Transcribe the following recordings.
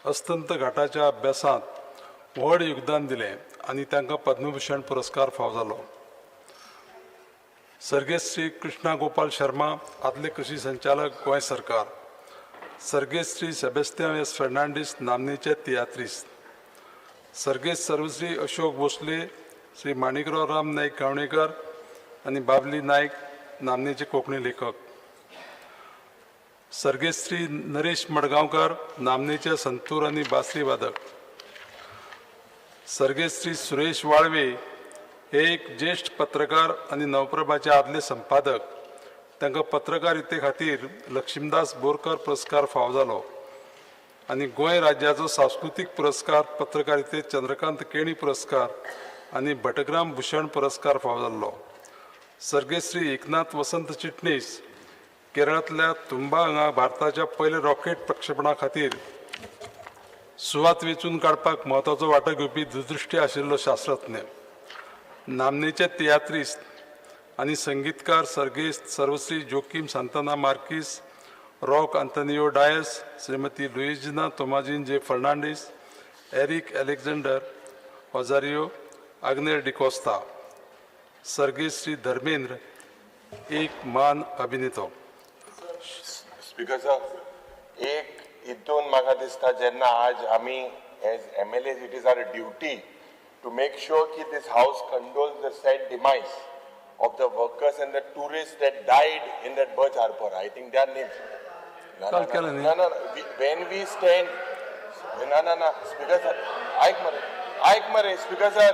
अस्तंत घाटाच्या अभ्यासात व्हड योगदान दिलें आनी तांकां पद्मभूषण पुरस्कार फावो जालो. सर्गेस्त श्री कृष्णा गोपाल शर्मा, आदले कृषी संचालक, गोंय सरकार. सर्गेस्त श्री सेबेस्तियान एस फर्नांडीस, नामनेचे तियात्रीस. सर्गेस्त सर्वश्री अशोक भोसले, श्री माणिकराव राम नाईक गावणेकर आनी बाबली नायक, नामनेचे कोंकणी लेखक. सर्गेस्त श्री नरेश मडगांवकर, नामनेचे संतूर आनी बासरी वादक. सर्गेस्त श्री सुरेश वाळवे हे एक ज्येष्ठ पत्रकार आनी नवप्रभाचे आदले संपादक. तांकां पत्रकारिते खातीर लक्ष्मीदास बोरकर पुरस्कार फावो जालो आनी गोंय राज्याचो सांस्कृतीक पुरस्कार, पत्रकारितेंत चंद्रकांत केणी पुरस्कार आनी भटग्राम भूषण पुरस्कार फावो जाल्लो. सर्गेस्त श्री एकनाथ वसंत चिटणीस, केरळांतल्या तुंबा हांगा भारताच्या पयले रॉकेट प्रक्षेपणा खातीर सुवात वेंचून काडपाक म्हत्वाचो वांटो घेवपी दूरदृश्टी आशिल्लो शास्त्रज्ञ. नामनेचे तियात्रीस्ट आनी संगीतकार सर्गेस्त सर्वश्री जोकीम सांताना मार्कीस, रॉक आंतोनियो डायस, श्रीमती लुइजिना तोमाजीन जे फर्नांडीस, एरिक अलेक्झांडर ओजारियो, आग्नेर डिकोस्ता. सर्गेस्त श्री धर्मेंद्र, एक मान अभिनेतो. स्पीकर साहेब, एक हितून म्हाका दिसता जेन्ना आज आमी as MLAs it is our duty to make sure that this house condoles the sad demise of the workers and the tourists that died in that Birch Harbor. I think their names. No. When we stand, no. Speaker sir, Aik Mare, Speaker sir,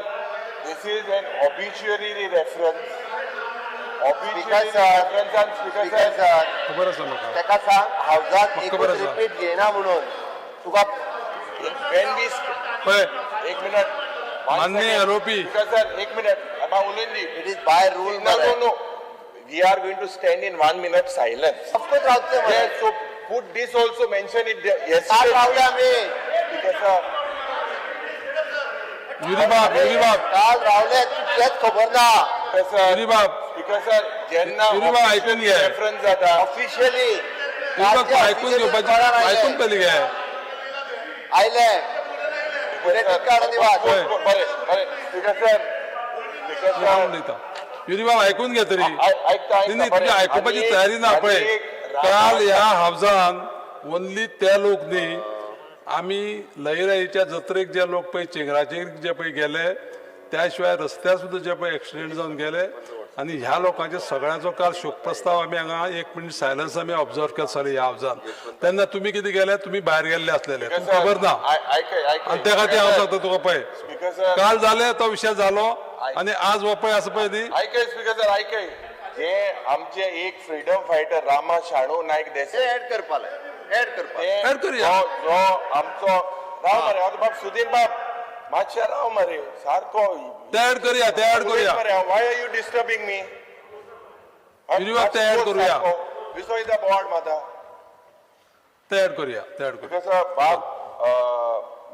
this is an obituary reference. Obituary reference and Speaker sir. खबर आसा म्हाका. तेका सांग हावजात एकूच repeat घेना म्हणून तुका. When we पळय, एक मिनट. माननीय आरोपी. Sir, एक minute. It is by rule. No. We are going to stand in 1 minute silence. Of course, रावते मरे. Yeah, so put this also, mention it there. Yes. काल रावले आमी. युरी बाब. काल रावले तेच खबर ना. युरी बाब. जेन्ना ऐकून घे. रेफरन्स जाता ऑफिशियली. ऐकून घेवपाची, ऐकून पयली घे. आयले. युरी बाब ऐकून घे तरी. तुझी ऐकूपाची तयारी ना. पळय, काल ह्या हावजान ओन्ली त्या लोक न्ही, आमी लयराईच्या जत्रेक जे लोक पळय चेंगराचेर जे पळय गेले, त्या शिवाय रस्त्यार सुद्दां जे पळय एक्सिडेंट जावन गेले, आनी ह्या लोकांचे सगळ्यांचो काल शोक प्रस्ताव आमी हांगा 1 मिनीट सायलन्स आमी ऑब्जर्व केलो सगळे ह्या हावजान. तेन्ना तुमी कितें गेले, तुमी भायर गेल्ले आसलेले, तुमकां खबर ना. आनी त्या खातीर हांव सांगता तुका. पळय, काल जाले तो विशय जालो आनी आज हो पळय आसा पळय न्ही. स्पीकर सर ऐकय, जे आमचे एक फ्रीडम फायटर रामा शाणू नायक देसाई ऍड करपाक ऍड करूया. जो आमचो राव मरे, आता बाब सुधीर बाब मातशें राव मरे, सारको ते ऍड करूया. Why are you disturbing me? Yuri बाब, ते ऍड करूया. विसो इज द बोर्ड माता. ते ऍड करूया. बाब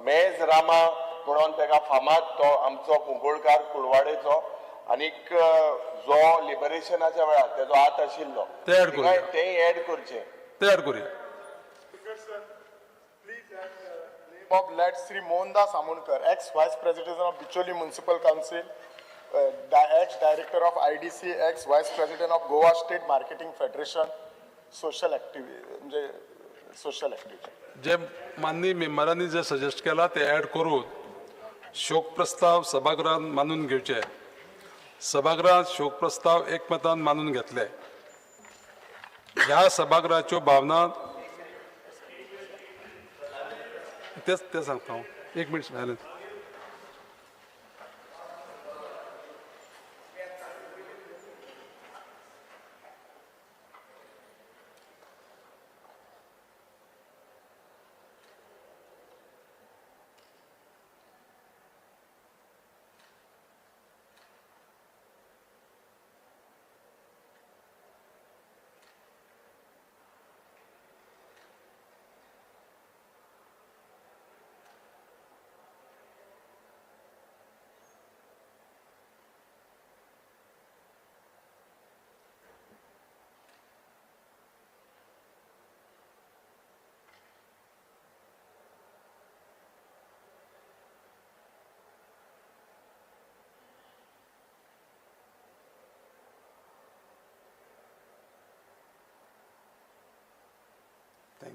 मेज रामा म्हणून तेका फामाद तो आमचो कुंकळकार कुळवाडेचो, आनीक जो लिबरेशनाच्या वेळार तेजो हात आशिल्लो, ते ऍड करूया. ते ऍड करचे. ते ऍड करूया. Of led Sri Mohandas Amunkar, ex-Vice President of Bicholi Municipal Council, ex-Director of IDC, ex-Vice President of Goa State Marketing Federation, social activity. जे माननीय मेंबरांनी जे सजेस्ट केला ते ऍड करून शोक प्रस्ताव सभागृहात मानून घेवचे. सभागृहात शोक प्रस्ताव एकमतान मानून घेतले. ह्या सभागृहाच्यो भावना तेच सांगता हांव. 1 मिनीट सायलन्स.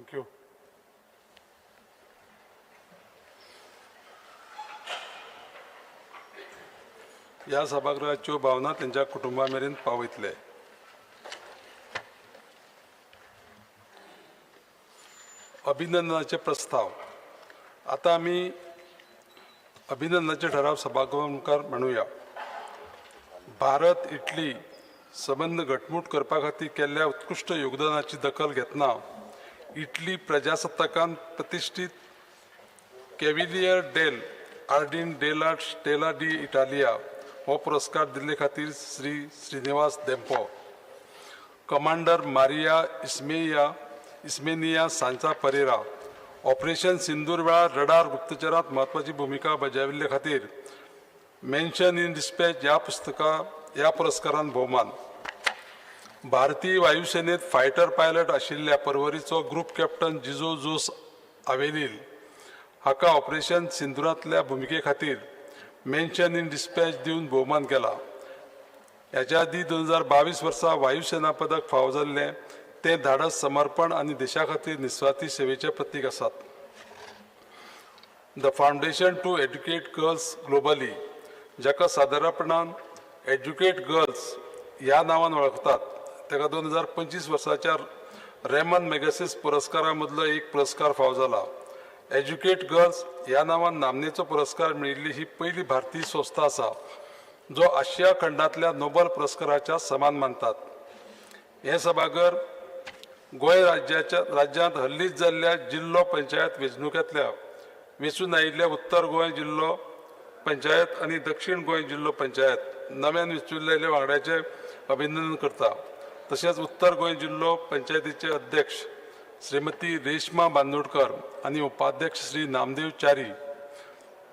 थँक्यू. ह्या सभागृहाच्यो भावना त्यांच्या कुटुंबा मेरेन पावयतले. अभिनंदनाचे प्रस्ताव. आता आम्ही अभिनंदनाचे ठराव सभागृहा मुखार मांडुया. भारत इटली संबंध घटमूट करपा खातीर केल्ल्या उत्कृश्ट योगदानाची दखल घेतना इटली प्रजासत्ताकान प्रतिश्ठीत कॅव्हिलियर डेल आर्डिन डेला स्टेला डी इटालिया हो पुरस्कार दिल्ले खातीर श्री श्रीनिवास देंपो, कमांडर मारिया इस्मेनिया सांचा परेरा ऑपरेशन सिंदूर वेळार रडार गुप्तचरांत म्हत्वाची भूमिका बजाविल्ले खातीर मेन्शन इन डिस्पॅच ह्या पुरस्कारान भोवमान. भारतीय वायुसेनेत फायटर पायलट आशिल्ल्या परवरीचो ग्रुप कॅप्टन जिजो जोस आवेलील हाका ऑपरेशन सिंदुरांतल्या भुमिके खातीर मेन्शन इन डिस्पॅच दिवन भोवमान केला. ह्याच्या आदी 2022 वर्सा वायुसेना पदक फावो जाल्ले ते धाडस, समर्पण आनी देशा खातीर निस्वार्थी सेवेचे प्रतीक आसात. The foundation to educate girls globally, जाका सादारणपणान एड्युकेट गर्ल्स ह्या नांवान वळखतात, ताका 2025 वर्साच्या रेमन मॅगसेस पुरस्कारा मदलो एक पुरस्कार फावो जाला. एड्युकेट गर्ल्स ह्या नांवान नामनेचो पुरस्कार मेळिल्ली ही पयली भारतीय संस्था आसा जो आशिया खंडांतल्या नोबल पुरस्काराच्या समान मानतात. हे सभाघर गोंय राज्यांत हल्लीच जाल्ल्या जिल्लो पंचायत वेंचणुकेंतल्या वेंचून आयिल्ल्या उत्तर गोंय जिल्लो पंचायत आनी दक्षिण गोंय जिल्लो पंचायत नव्यान वेंचून वांगड्याचे अभिनंदन करता. तशेंच उत्तर गोंय जिल्लो पंचायतीचे अध्यक्ष श्रीमती रेश्मा बांदोडकर आनी उपाध्यक्ष श्री नामदेव च्यारी,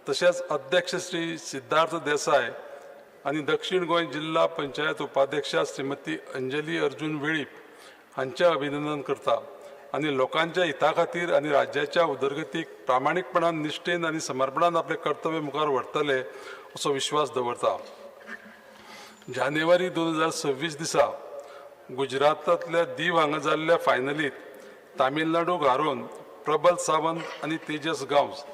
तशेंच अध्यक्ष श्री सिद्धार्थ देसाय आनी दक्षिण गोंय जिल्हा पंचायत उपाध्यक्षा श्रीमती अंजली अर्जुन वेळीप हांचें अभिनंदन करता आनी लोकांच्या हिता खातीर आनी राज्याच्या उदरगतीक प्रामाणीकपणान, निश्ठेन आनी समर्पणान आपले कर्तव्य मुखार व्हरतले असो विश्वास दवरता. जानेवारी 2026 दिसा गुजरातांतल्या दीव हांगा जाल्ल्या फायनलींत तामिळनाडूक हारोवन प्रबल सावंत आनी तेजस गांवस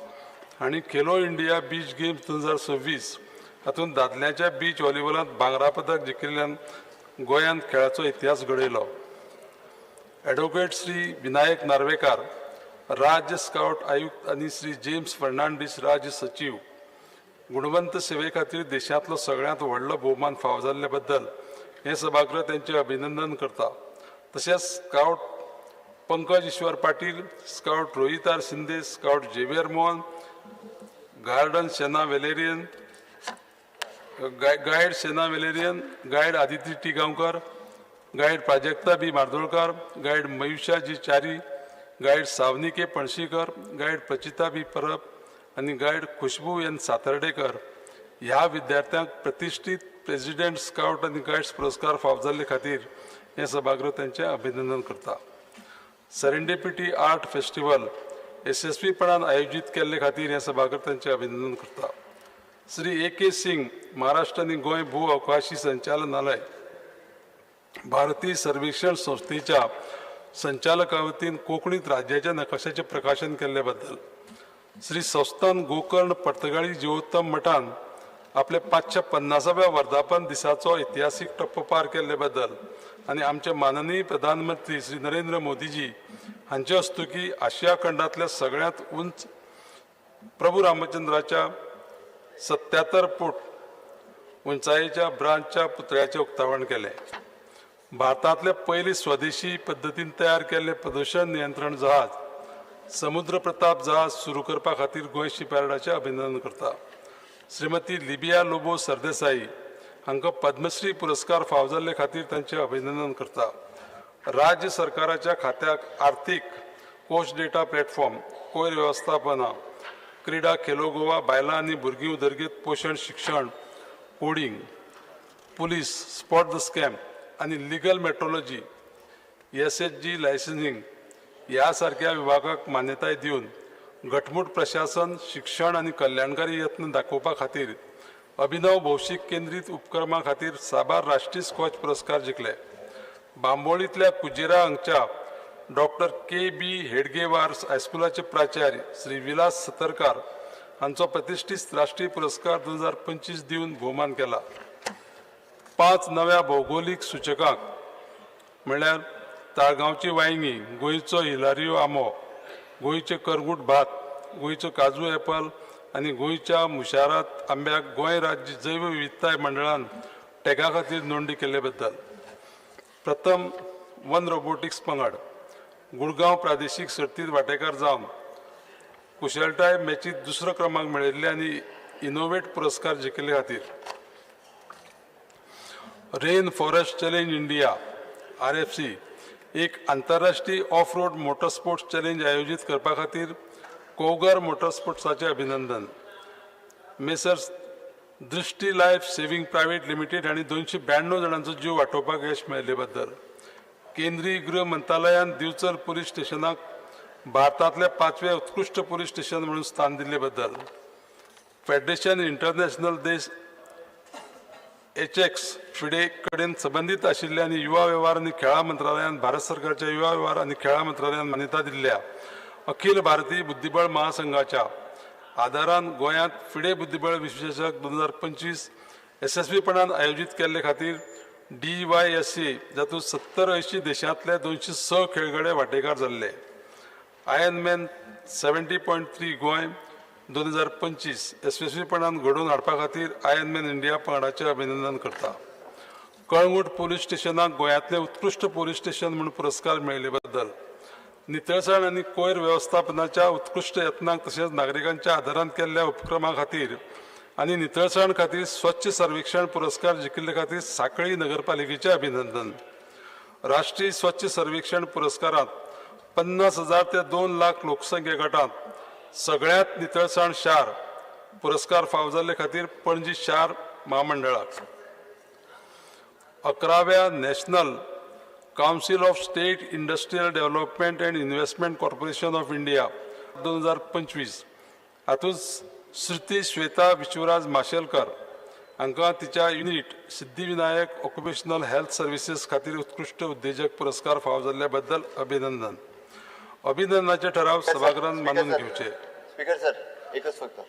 हांणी खेलो इंडिया बीच गेम्स 2026 हातूंत दादल्यांच्या बीच व्हॉलीबॉलांत भांगरा पदक जिखिल्ल्यान गोंयांत खेळाचो इतिहास घडयलो. एडवोकेट श्री विनायक नार्वेकार, राज्य स्काउट आयुक्त आनी श्री जेम्स फर्नांडीस, राज्य सचिव, गुणवंत सेवे खातीर देशांतलो सगळ्यांत व्हडलो भोवमान फावो जाल्ले बद्दल हे सभागृह तेंचे अभिनंदन करता. तशेंच scout Pankaj Ishwar Patil, scout Rohit R Shinde, scout Xavier Mohan, गार्डन Sena Valerian, guide Sena Valerian, guide Aditi T Gaonkar, guide Prajakta B Mardolkar, guide Mayusha G Chari, guide Savani K Panshikar, guide Prachita B Parab आनी गायड खुशबू एन सातर्डेकर ह्या विद्यार्थ्यांक प्रतिश्ठीत प्रेसिडेंट स्काउट आनी गायड्स पुरस्कार फावो जाल्ले खातीर हे सभागृह तेंचें अभिनंदन करता. सेरेंडिपिटी आर्ट फेस्टिवल यशस्वीपणान आयोजीत केल्ले खातीर हे सभागृह तेंचें अभिनंदन करता. श्री A.K. सिंग, महाराष्ट्र आनी गोंय भू अवकाशी संचालनालय, भारतीय सर्वेक्षण संस्थेच्या संचालका वतीन कोंकणीत राज्याच्या नकाशाचें प्रकाशन केल्ले बद्दल, श्री संस्थान गोकर्ण पर्तगाळी जिवोत्तम मठान आपले 550व्या वर्धापन दिसाचो इतिहासीक टप्पो पार केल्ले बद्दल आनी आमचे माननीय प्रधानमंत्री श्री नरेंद्र मोदीजी हांचे हस्तुकी आशिया खंडांतल्या सगळ्यांत उंच प्रभू रामचंद्राच्या 77 फूट उंचायेच्या ब्रांचच्या पुतळ्याचें उक्तावण केलें. भारतांतले पयले स्वदेशी पद्दतीन तयार केल्ले प्रदूषण नियंत्रण जहाज समुद्र प्रताप जहाज सुरू करपा खातीर गोंय शिपयार्डाचें अभिनंदन करता. श्रीमती लिबिया लोबो सरदेसाई हांकां पद्मश्री पुरस्कार फावो जाल्ले खातीर तांचें अभिनंदन करता. राज्य सरकाराच्या खात्याक आर्थीक कोश डेटा प्लॅटफॉर्म, कोयर वेवस्थापना, क्रीडा, खेलो गोवा, बायलां आनी भुरगीं उदरगत, पोशण, शिक्षण, coding, police, spot the scam आनी लिगल मेट्रोलॉजी, SHG लायसन्सिंग ह्या सारक्या विभागाक मान्यताय दिवन घटमूट प्रशासन, शिक्षण आनी कल्याणकारी यत्न दाखोवपा खातीर अभिनव भौशीक केंद्रीत उपक्रमा खातीर साबार राष्ट्रीय स्कॉच पुरस्कार जिखले. बांबोळींतल्या कुजेरा हांगच्या डॉक्टर के बी हेडगेवार हायस्कुलाचे प्राचार्य श्री विलास सतरकार हांचो प्रतिष्ठीत राष्ट्रीय पुरस्कार 2025 दिवन भोवमान केला. 5 नव्या भौगोलिक सूचकांक म्हळ्यार ताळगांवची वांयगी, गोंयचो हिलारियो आंबो, गोंयचे करगूट भात, गोंयचो काजू एपल आनी गोंयच्या मुशारात आंब्याक गोंय राज्य जैव विविधताय मंडळान टॅगा खातीर नोंदणी केल्ले बद्दल. प्रथम वन रोबोटिक्स पंगड गुडगांव प्रादेशीक सर्तीत वांटेकार जावन कुशळटाय मॅचीत दुसरो क्रमांक मेळयल्ले आनी इनोवेट पुरस्कार जिखिल्ले खातीर. Rain forest challenge India RFC एक आंतरराष्ट्रीय ऑफ रोड मोटरस्पोर्ट्स चॅलेंज आयोजीत करपा खातीर कोगर मोटरस्पोर्ट्साचे अभिनंदन. मेसर्स दृष्टी लायफ सेव्हिंग प्रायव्हेट लिमिटेड हांणी 292 जाणांचो जीव वाटावपाक यश मेळिल्ले बद्दल. केंद्रीय गृह मंत्रालयान दिवचल पुलीस स्टेशनाक भारतांतले 5वें उत्कृश्ट पुलीस स्टेशन म्हणून स्थान दिल्ले बद्दल. फेडरेशन इंटरनॅशनल देश HX फिडे कडेन संबंधित आशिल्ल्या आनी युवा वेव्हार आनी खेळां मंत्रालयान भारत सरकारच्या युवा वेव्हार आनी खेळां मंत्रालयान मान्यता दिल्ल्या अखिल भारतीय बुद्धीबळ महासंघाच्या आदारान गोंयांत फिडे बुद्धीबळ विश्वचषक 2025 यशस्वीपणान आयोजीत केल्ले खातीर DYSA जातूंत 70-80 देशांतले 206 खेळगडे वांटेकार जाल्ले. आयर्नमॅन 70.3 गोंय 2025 यशस्वीपणान घडोवन हाडपा खातीर आयर्नमॅन इंडिया पंगडाचें अभिनंदन करता. कळंगूट पुलीस स्टेशनाक गोंयांतलें उत्कृश्ट पुलीस स्टेशन म्हूण पुरस्कार मेळिल्ले बद्दल. नितळसाण आनी कोयर वेवस्थापनाच्या उत्कृश्ट यत्नांक तशेंच नागरिकांच्या आदारान केल्ल्या उपक्रमां खातीर आनी नितळसाण खातीर स्वच्छ सर्वेक्षण पुरस्कार जिखिल्ले खातीर सांखळी नगरपालिकेचें अभिनंदन. राष्ट्रीय स्वच्छ सर्वेक्षण पुरस्कारांत 50,000 ते 2 लाख लोकसंख्ये गटांत सगळ्यांत नितळसाण शार पुरस्कार फावो जाल्ले खातीर पणजी शार महामंडळाक. 11व्या national council of state industrial development and investment corporation of India 2025 हातूंत श्रुती श्वेता विश्वराज माशेलकर हांकां तिच्या unit Siddhivinayak occupational health services खातीर उत्कृश्ट उद्देजक पुरस्कार फावो जाल्ल्या बद्दल अभिनंदन. अभिनंदनाचे ठराव सभागृहान मानून घेवचे. स्पीकर सर, एकच फक्त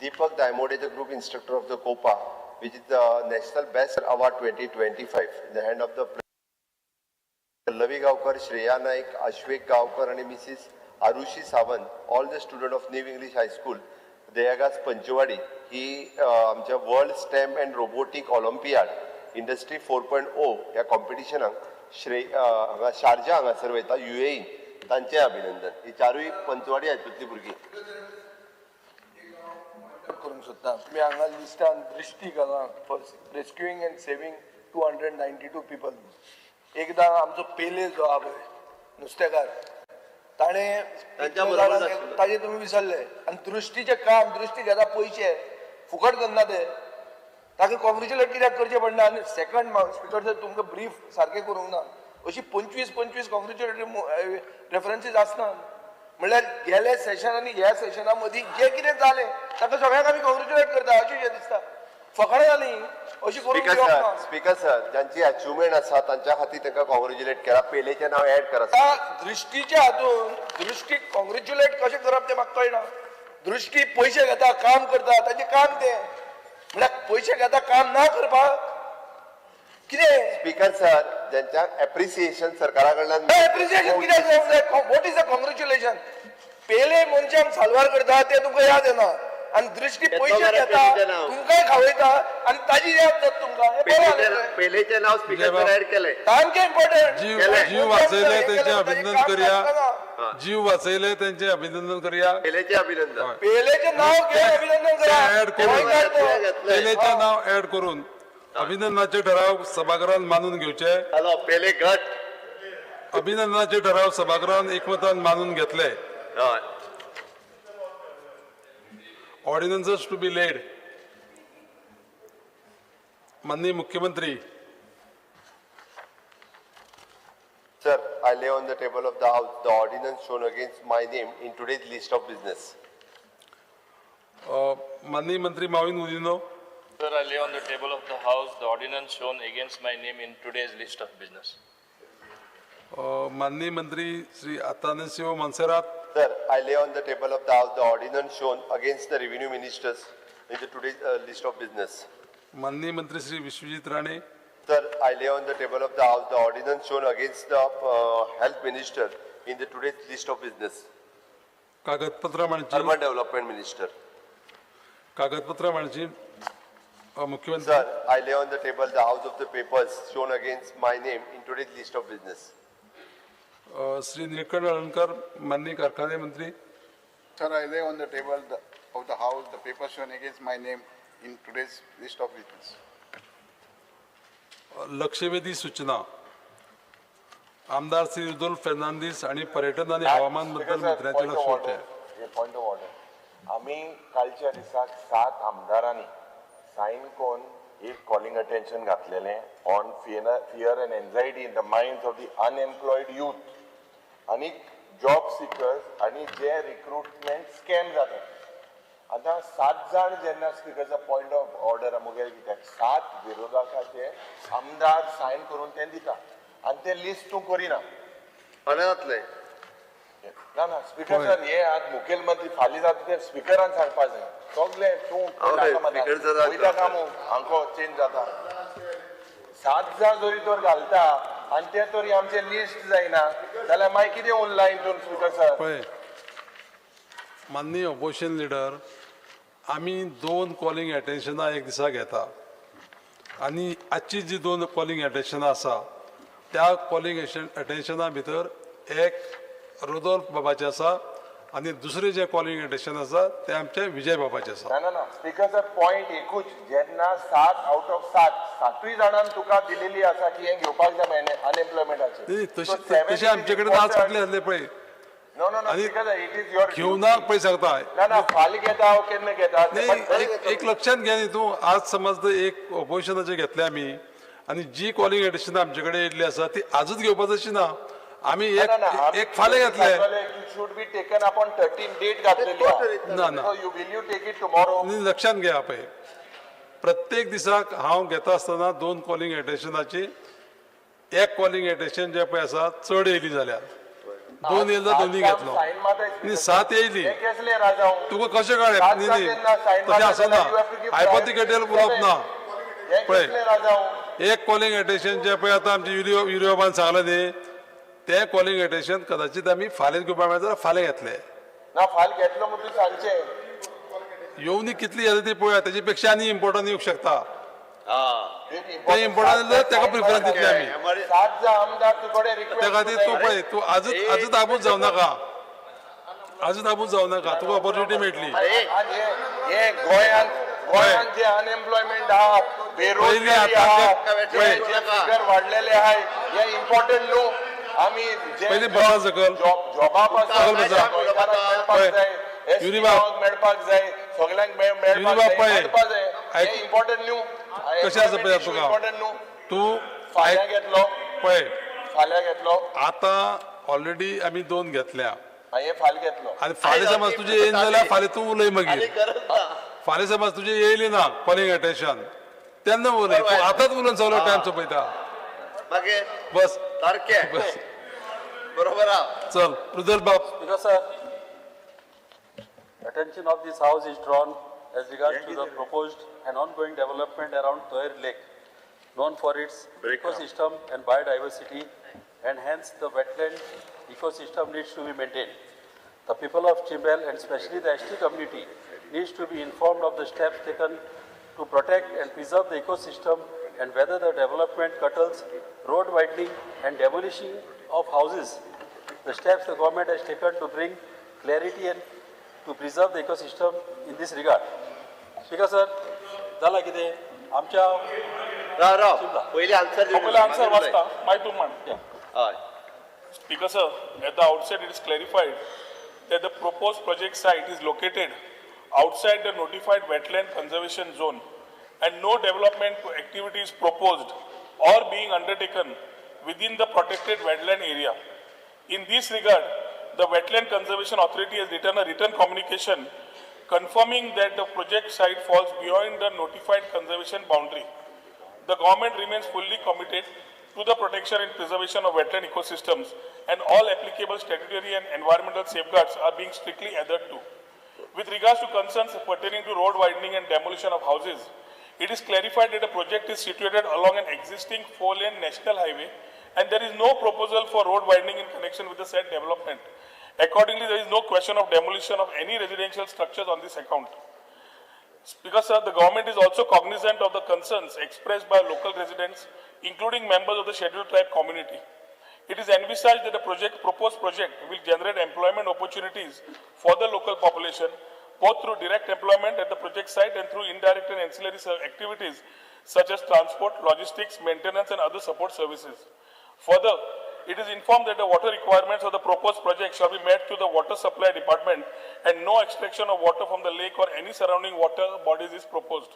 Deepak Daimode the group instructor of the COPA which is the National Best Award 2025 in the hand of the Pallavi Gaokar, Shreya Naik, Ashwek Gaokar and Mrs. Arushi Sawant, all the students of New English High School, Dayagas Panchwadi. ही आमच्या world stem and robotic Olympiad industry 4.0 ह्या कॉम्पिटिशनाक Sharjah हांगासर वयता UAE तांचें अभिनंदन. ही चारूय पंचवाडी हायस्कुलांतली भुरगीं. करूंक सोदता तुमी हांगा लिस्टान दृश्टी घाला फॉर रेस्क्युईंग अँड सेव्हिंग 292 पीपल. एकदां आमचो पेले जो आहा पळय नुस्तेकार ताजे तुमी विसरले आनी दृश्टीचें काम दृश्टी घेता पयशे फुकट करना ते ताका कॉंग्रेच्युलेट कित्याक करचें पडना. आनी सेकंड स्पीकर सर तुमकां ब्रीफ सारकें करूंक ना. अशी 25 कॉंग्रेच्युलेटरी रेफरन्सीस आसना. म्हणल्यार गेल्या सेशन आनी ह्या सेशना मदीं जें कितें जालें ताका सगळ्यांक आमी कॉंग्रेच्युलेट करता अशें जें दिसता. फकाणां जाली अशी करूंक दिवप. स्पीकर सर, ज्यांची अचिव्हमेंट आसा तांच्या खातीर तांकां कॉंग्रेच्युलेट करा. पेलेचें नांव ऍड करा. दृश्टीच्या हातून दृश्टीक कॉंग्रेच्युलेट कशें करप तें म्हाका कळना. दृश्टी पयशे घेता काम करता ताचें काम तें म्हणल्यार पयशे घेता काम ना करपाक कितें. स्पीकर सर, ज्यांच्या एप्रिसिएशन सरकारा कडल्यान एप्रिसिएशन कित्याक वॉट इज द कॉंग्रेच्युलेशन. पेले मनशांक साल्वार करता ते तुमकां याद येना आनी दृश्टी पयशे घेता तुमकांय खावयता आनी ताजी याद जाता तुमकां. पेलेचें नाव स्पीकर सर ऍड केलें. सामकें इम्पॉर्टंट. जीव वाचयले तेंचे अभिनंदन करूया. जीव वाचयले तेंचे अभिनंदन करूया. पेलेचें अभिनंदन. पेलेचें नाव घेवन अभिनंदन करा. ऍड करून पेलेचें नाव ऍड करून अभिनंदनाचे ठराव सभागृहान मानून घेवचे. हॅलो पेले गट. अभिनंदनाचे ठराव सभागृहान एकमतान मानून घेतले. ऑर्डिनन्सेस टू बी लेड. माननीय मुख्यमंत्री. Sir, I lay on the table of the House the ordinance shown against my name in today's list of business. माननीय मंत्री Mauvin उदिनो. Sir, I lay on the table of the House the ordinance shown against my name in today's list of business. माननीय मंत्री Shri अतानासिओ Monserrat, Sir, I lay on the table of the House the ordinance shown against the revenue ministers in the today's list of business. माननीय मंत्री Shri Vishwajeet Rane, Sir, I lay on the table of the House the ordinance shown against the health minister in the today's list of business. कागदपत्र म्हणजे Urban Development Minister. कागदपत्र म्हणजे मुख्यमंत्री Sir, I lay on the table the House of the papers shown against my name in today's list of business. Shri Nilkanth अळणकर, माननीय कारखाने मंत्री, Sir, I lay on the table of the House the paper shown against my name in today's list of business. लक्षवेधी सूचना आमदार Shri Rudolf Fernandes आणि पर्यटन आणि हवामान बद्दल मंत्र्यांचे लक्ष होते. पॉइंट ऑफ ऑर्डर आम्ही कालच्या दिसाक 7 आमदारांनी साइन कोन एक कॉलिंग अटेन्शन घातलेले on fear and anxiety in the minds of the unemployed youth आणि जॉब सिकर्स आणि जे रिक्रुटमेंट स्कॅम जातात. आता 7 जाण जेन्ना स्पीकरचा पॉइंट ऑफ ऑर्डर मुगेर कित्याक 7 विरोधकाचे आमदार साइन करून ते दिता आणि ते लिस्ट तूं करिना. अनाथले. ना ना स्पीकर सर हे आज मुखेलमंत्री फाली जाता ते स्पीकरान सांगपा जाय सगळे तूं वयता काम हांको चेंज जाता. 7 जाण जरी तर घालता आणि ते तरी आमचे लिस्ट जायना जाल्यार मागीर कितें ऑनलायन तूं स्पीकर सर. पळय माननीय ऑपोजिशन लिडर, आम्ही 2 कॉलिंग अटेन्शनां एक दिसा घेता आणि आजची जी 2 कॉलिंग अटेन्शनां आसा त्या कॉलिंग अटेन्शना भितर एक रुदोल्फ बाबाचे आसा आणि दुसरे जे कॉलिंग अटेन्शन आसा ते आमचे विजय बाबाचे आसा. ना ना ना स्पीकर सर पॉइंट एकूच जेन्ना 7 आउट ऑफ 7 7 जाणांक तुका दिलेली आसा की हे घेवपाक जाय अनएम्प्लॉयमेंटाचे. तसे आमचे कडेन आज कितले आसले पळय no no no speaker sir it is your घेवना पळय सांगता. ना ना फाल्यां घेता हांव केन्ना घेता नाही एक लक्षात घ्या न्ही तूं. आज समज जर एक ऑपोजिशनाचे घेतले आमी आणि जी कॉलिंग एडिशन आमचे कडेन येयल्ली आसा ती आजूच घेवपाची अशी ना. आमी एक फाल्यां घेतले. Should be taken upon 13 date घातलेली ना ना you will you take it tomorrow. न्ही लक्षात घ्या पळय प्रत्येक दिसाक हांव घेता आसतना 2 कॉलिंग एटेन्शनाची एक कॉलिंग एटेन्शन जे पळय आसा चड येयली जाल्यार 2 येयला दोन्ही घेतलो न्ही 7 येयली केसले राजा तुका कशें कळ्ळें. न्ही न्ही तशें आसना हायपोथिकेटल उलोवप ना. पळय एक कॉलिंग एटेन्शन जे पळय आतां आमचे युरिओबान सांगलें न्ही ते कॉलिंग एटेन्शन कदाचित आमी फाल्यां घेवपाक मेळटा जाल्यार फाल्यां घेतले. ना फाल घेतलो म्हणून सांगचे येवनी कितली येता ती पळोवया. तेजे पेक्षा आनी इम्पॉर्टंट येवंक शकता. ते इम्पॉर्टंट जाल्यार ताका प्रिफरन्स दितले आमी. 7 जा आमदार तुकडे त्या रिक्वेस्ट खातीर तूं पळय तूं आजूच आबूज जावं नाका. आजूच आबूज जावं नाका. तुका ऑपॉर्च्युनिटी मेळटली. हे गोंयान जे अनएम्प्लॉयमेंट आहा बेरोजगारी आहा वाढलेले आहे हे इम्पॉर्टंट न्हू. आमी पयलीं बसा सकल जॉबा पासून मेळपाक जाय मेळपाक जाय सगळ्यांक मेळपाक जाय हे इम्पॉर्टंट न्हू. कशें आसा पळय तुका इम्पॉर्टंट न्हू. तूं फाल्यां घेतलो पळय फाल्यां घेतलो आतां ऑलरेडी आमी 2 घेतल्या हे फाल घेतलो आनी फाल्यां समज तुजें येयना जाल्यार फाल्यां तूं उलय मागीर. फाल्यां समज तुजें येयली ना कॉलिंग अटेन्शन तेन्ना उलय. तूं आतांच उलोवन सगळो टायम सोंपयता. बस बस बरोबर चल रुदोल्फ बाब. Because, sir, attention of this house is drawn as regards to the proposed and ongoing development around Toir Lake, known for its ecosystem and biodiversity, and hence the wetland ecosystem needs to be maintained. The people of Chimbel and especially the ST community needs to be informed of the steps taken to protect and preserve the ecosystem and whether the development curtails road widening and demolishing of houses. The steps the government has taken to bring clarity and to preserve the ecosystem in this regard. Speaker sir, झाला कितें आमच्या पहिले answer वाचता मागीर तूं मान. Speaker sir, at the outset it is clarified that the proposed project site is located outside the notified wetland conservation zone and no development activity is proposed or being undertaken within the protected wetland area. In this regard, the Wetland Conservation Authority has written a written communication confirming that the project site falls beyond the notified conservation boundary. The government remains fully committed to the protection and preservation of wetland ecosystems, and all applicable statutory and environmental safeguards are being strictly adhered to. With regards to concerns pertaining to road widening and demolition of houses, it is clarified that the project is situated along an existing 4-lane national highway and there is no proposal for road widening in connection with the said development. Accordingly, there is no question of demolition of any residential structures on this account. Speaker, sir, the government is also cognizant of the concerns expressed by local residents, including members of the scheduled tribe community. It is envisaged that the proposed project will generate employment opportunities for the local population, both through direct employment at the project site and through indirect and ancillary activities such as transport, logistics, maintenance, and other support services. Further, it is informed that the water requirements of the proposed project shall be met to the water supply department and no extraction of water from the lake or any surrounding water bodies is proposed.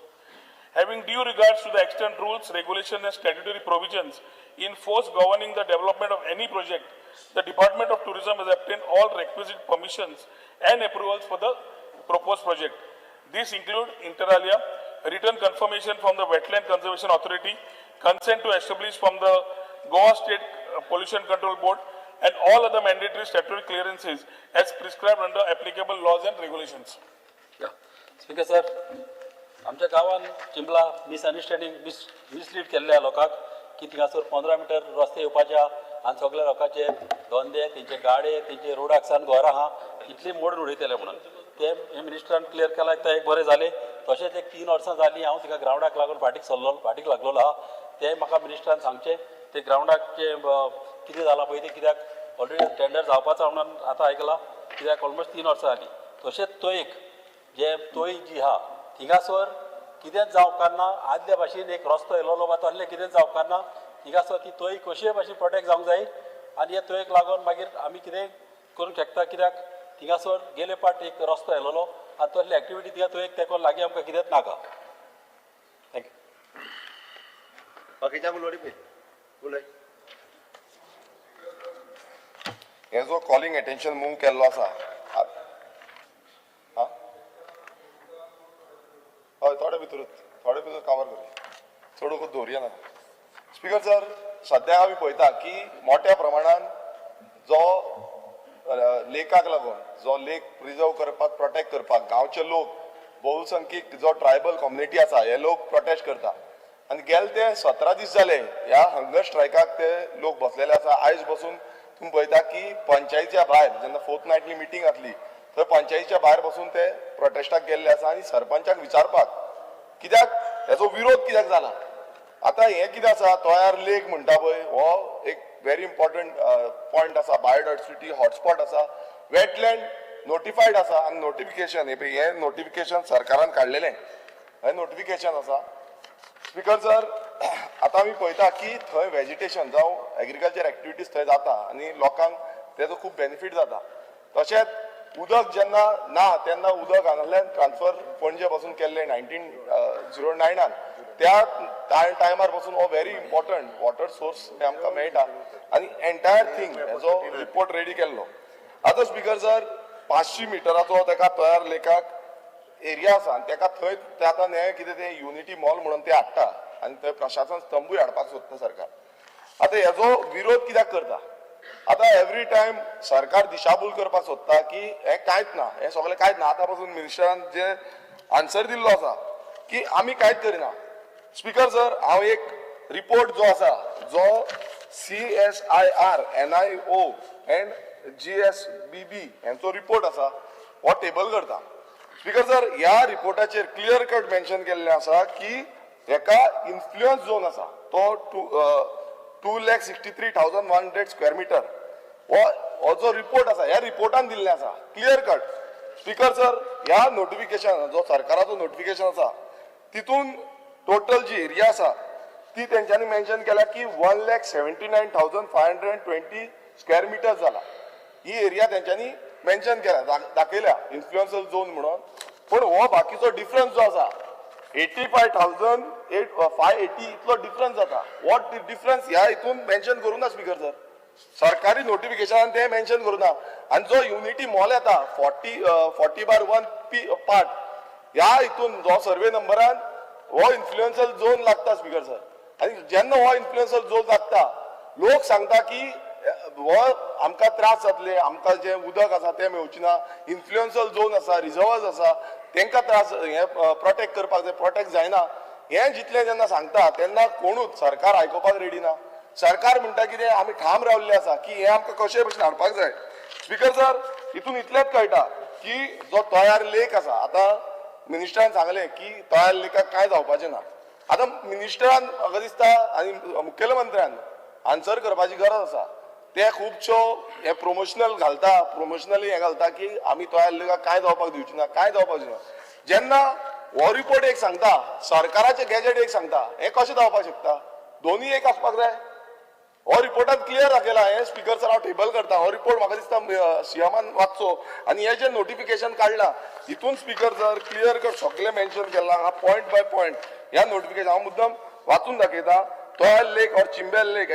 Having due regards to the extant rules, regulations, and statutory provisions in force governing the development of any project, the Department of Tourism has obtained all requisite permissions and approvals for the proposed project. These include, inter alia, written confirmation from the Wetland Conservation Authority, consent to establish from the Goa State Pollution Control Board, and all other mandatory statutory clearances as prescribed under applicable laws and regulations. Yeah. Speaker sir, आमच्या गावान चिंबला misunderstanding mislead केल्ल्या लोकांक की थिंगासर 15 metre रस्ते येवपाचे आनी सगळ्या लोकांचे धंदे तेंचे गाडे तेंचे रोडाक सावन घरां आहा इतली मोडून उडयतले म्हणून ते मिनिस्टरान क्लियर केला ते एक बरें जालें तशेंच एक 3 वर्सां जालीं हांव तिका ग्रावंडाक लागून फाटीक लागलेलो आहा ते म्हाका मिनिस्टरान सांगचें ते ग्रावंडाचे कितें जालां पळय ते कित्याक ऑलरेडी टेंडर जावपाचो म्हणून आतां आयकलां कित्याक ऑलमोस्ट 3 वर्सां जालीं तशेंच तोय जी आहा थिंगासर कितेंच जावकारना आदल्या भाशेन एक रस्तो येयलो बा तसलें कितेंच जावकारना थिंगासर ती तोय कशेय भाशेन प्रोटेक्ट जावंक जाय आनी हे तोयक लागून मागीर आमी कितें करूंक शकता कित्याक थिंगासर गेले पाट एक रस्तो येयलो आनी तसली एक्टिविटी थिंगा तोयक तेको लागीं आमकां कितेंच नाका थँक्यू बाकीच्या उलोवणी पळय उलय हे जो कॉलिंग अटेन्शन मूव केल्लो आसा हय थोडे भितर कवर करूया चड वखद दवरया ना स्पीकर सर सद्या आमी पळयता की मोठ्या प्रमाणान जो लेकाक लागून जो लेक प्रिजर्व करपाक प्रोटेक्ट करपाक गांवचे लोक बहुसंख्यीक जो ट्रायबल कम्युनिटी आसा हे लोक प्रोटेस्ट करता आनी गेले ते 17 दीस जाले ह्या हंगर स्ट्रायकाक ते लोक बसलेले आसा आयज बसून तुम्ही पळयता की पंचायतीच्या भायर जेन्ना फोर्टनायटली मिटींग जातली थंय पंचायतीच्या भायर बसून ते प्रोटेस्टाक गेल्ले आसा आनी सरपंचाक विचारपाक कित्याक हेजो विरोध कित्याक जाला आतां हें कितें आसा तोयार लेक म्हणटा पळय हो एक व्हेरी इम्पॉर्टंट पॉयंट आसा बायोडायवर्सिटी हॉटस्पॉट आसा वेटलँड नोटिफायड आसा आनी नोटिफिकेशन हे नोटिफिकेशन सरकारान काडलेलें हें नोटिफिकेशन आसा स्पीकर सर आतां आमी पळयता की थंय वेजिटेशन जावं एग्रीकल्चर एक्टिविटीज थंय जाता आनी लोकांक तेजो खूब बेनिफीट जाता तशेंच उदक जेन्ना ना तेन्ना उदक हांगांतल्यान ट्रान्सफर पणजे पासून केल्लें 1909 त्या टायमार पासून हो व्हेरी इम्पॉर्टंट वॉटर सोर्स हे आमकां मेळटा आनी एंटायर थिंग हेजो रिपोर्ट रेडी केल्लो आतां स्पीकर सर 500 मिटराचो तेका तयार लेकाक एरिया आसा आनी तेका थंय ते आतां हे कितें ते युनिटी मॉल म्हणून ते हाडटा आनी थंय प्रशासन स्तंभूय हाडपाक सोदता सरकार आतां हेजो विरोध कित्याक करता आतां एवरी टायम सरकार दिशाभूल करपाक सोदता की हें कांयच ना हें सगळें कांयच ना आतां पासून मिनिस्टरान जे आन्सर दिल्लो आसा की आमी कांयच करिना स्पीकर सर हांव एक रिपोर्ट जो आसा जो CSIR NIO एंड GSBB हेंचो रिपोर्ट आसा हो टेबल करता स्पीकर सर ह्या रिपोर्टाचेर क्लियर कट मेन्शन केल्लें आसा की हेका इन्फ्लुएन्स झोन आसा तो 2,63,100 स्क्वेअर मिटर हो जो रिपोर्ट आसा ह्या रिपोर्टान दिल्लें आसा क्लियर कट स्पीकर सर ह्या नोटिफिकेशन जो सरकाराचो नोटिफिकेशन आसा तितून टोटल जी एरिया आसा ती तेंच्यांनी मेन्शन केल्या की 1,79,520 स्क्वेअर मिटर जाला ही एरिया तेंच्यांनी मेन्शन केल्या दाखयल्या इन्फ्लुएन्सल झोन म्हणून पण हो बाकीचो डिफरन्स जो आसा 85,580 इतलो डिफरन्स जाता वॉट डिफरन्स ह्या हितून मेन्शन करूं ना स्पीकर सर सरकारी नोटिफिकेशनान ते मेन्शन करूं ना आनी जो युनिटी मॉल येता 40/1 पार्ट ह्या हितून जो सर्वे नंबरान हो इन्फ्लुएन्सल झोन लागता स्पीकर सर आनी जेन्ना हो इन्फ्लुएन्सर झोन लागता लोक सांगता की हो आमकां त्रास जातले आमकां जे उदक आसा तें मेळची ना इन्फ्लुएन्सर झोन आसा रिजर्वर्स आसा तांकां त्रास हे प्रोटेक्ट करपाक जाय प्रोटेक्ट जायना हें जितलें जेन्ना सांगता तेन्ना कोणूच सरकार आयकुपाक रेडी ना सरकार म्हणटा कितें आमी ठाम रावल्ले आसा की हें आमकां कशे भशेन हाडपाक जाय स्पीकर सर हितून इतलेंच कळटा की जो तयार लेक आसा आतां मिनिस्टरान सांगलें की तयार लेकाक कांय जावपाचें ना आतां मिनिस्टरान म्हाका दिसता आनी मुखेलमंत्र्यान आन्सर करपाची गरज आसा ते खुबश्यो हे प्रमोशनल घालता प्रमोशनली हे घालता की आमी तयार लेकाक कांय जावपाक दिवची ना कांय जावपाचें ना जेन्ना हो रिपोर्ट एक सांगता सरकाराचे गॅजेट एक सांगता हें कशें जावपाक शकता दोनूय एक आसपाक जाय हो रिपोर्टात क्लियर दाखयला हे स्पीकर सर हांव टेबल करता हो रिपोर्ट म्हाका दिसता सीएमान वाचचो आनी हे जे नोटिफिकेशन काडला हितून स्पीकर सर क्लियर कट सगळें मेन्शन केलां हांगा पॉयंट बाय पॉयंट ह्या नोटिफिकेशन हांव मुद्दम वाचून दाखयता Toyal Lake or Chimbel Lake,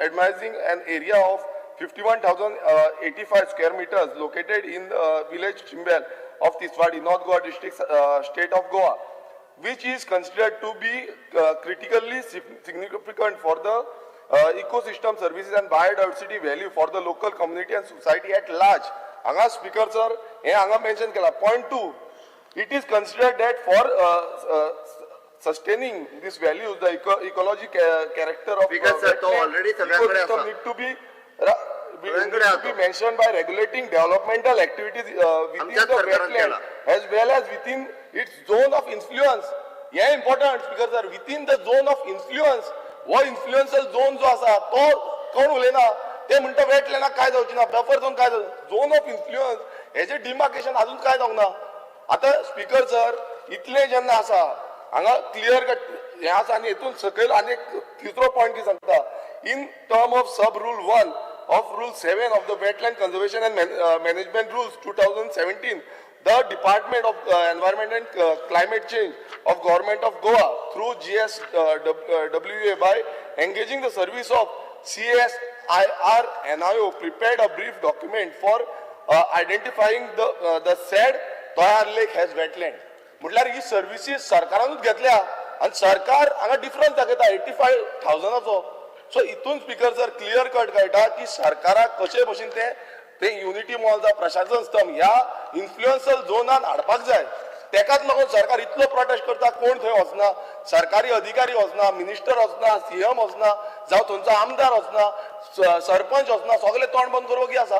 advising an area of 51,085 square meters located in the village Chimbel of Tiswadi, North Goa district, state of Goa, which is considered to be critically significant for the ecosystem services and biodiversity value for the local community and society at large. Anga speaker sir, he anga mention kela. Point 2, it is considered that for sustaining these values, the ecology character of Speaker sir, तो already सगळ्यांकडे ecosystem आसा. need to be mentioned by regulating developmental activities within आमच्याच the सरकारान wetland केला. as well as within its zone of influence. हे important speaker sir, within the zone of influence, वो influential zone जो आसा तो कोण उलयना ते म्हणटा वेटलँडाक काय जावची ना बफर झोन काय झोन ऑफ इन्फ्लुएन्स हेजे डिमार्केशन अजून काय जावंक ना आता स्पीकर सर इतले जेन्ना आसा हांगा क्लियर कट हे आसा आनी हेतून सकयल आनी एक तिसरो पॉयंट कितें सांगता in term of sub rule 1 of rule 7 of the wetland conservation and management rules 2017 the department of environment and climate change of government of Goa through GSWA by engaging the service of CSIR NIO prepared a brief document for identifying the said Toyar Lake as wetland म्हटल्यार ही services सरकारानूच घेतल्या आणि सरकार हांगा difference दाखयता 85,000 so हितून speaker sir clear cut कळटा की सरकाराक कशे भशेन ते युनिटी मॉलचा प्रशासन स्तंभ ह्या इन्फ्लुएन्सल झोनान हाडपाक जाय तेकाच लागून सरकार इतलो प्रोटेस्ट करता कोण थंय वचना सरकारी अधिकारी वचना मिनिस्टर वचना सीएम वचना जावं थंयचो आमदार वचना सरपंच वचना सगळे तोंड बंद करपाक आसा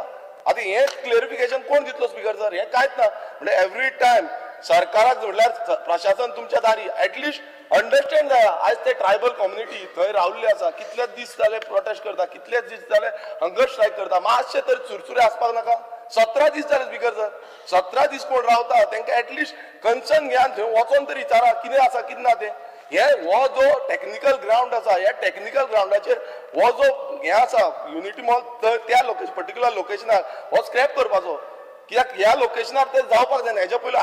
आतां हें क्लियरिफिकेशन कोण दितलो स्पीकर सर हें कांयच ना म्हणजे एवरी टायम सरकाराक म्हटल्यार प्रशासन तुमच्या दारी एटलिस्ट अंडरस्टँड जाया आयज ते ट्रायबल कम्युनिटी थंय रावल्ले आसा कितलेच दीस जाले प्रोटेस्ट करता कितलेच दीस जाले हंगर स्ट्रायक करता मातशे तरी चुरचुरे आसपाक नाका 17 दीस जाले स्पीकर सर 17 दीस कोण रावता तांकां एटलिस्ट कन्सर्न घेयान थंय वचोन तरी विचारा कितें आसा कितें ना तें हो जो टेक्निकल ग्राउंड आसा ह्या टेक्निकल ग्राउंडाचेर हो जो हे आसा युनिटी मॉल त्या लोकेशन पर्टिक्युलर लोकेशनार हो स्क्रॅप करपाचो कित्याक ह्या लोकेशनार ते जावपाक जायना हेच्या पयलीं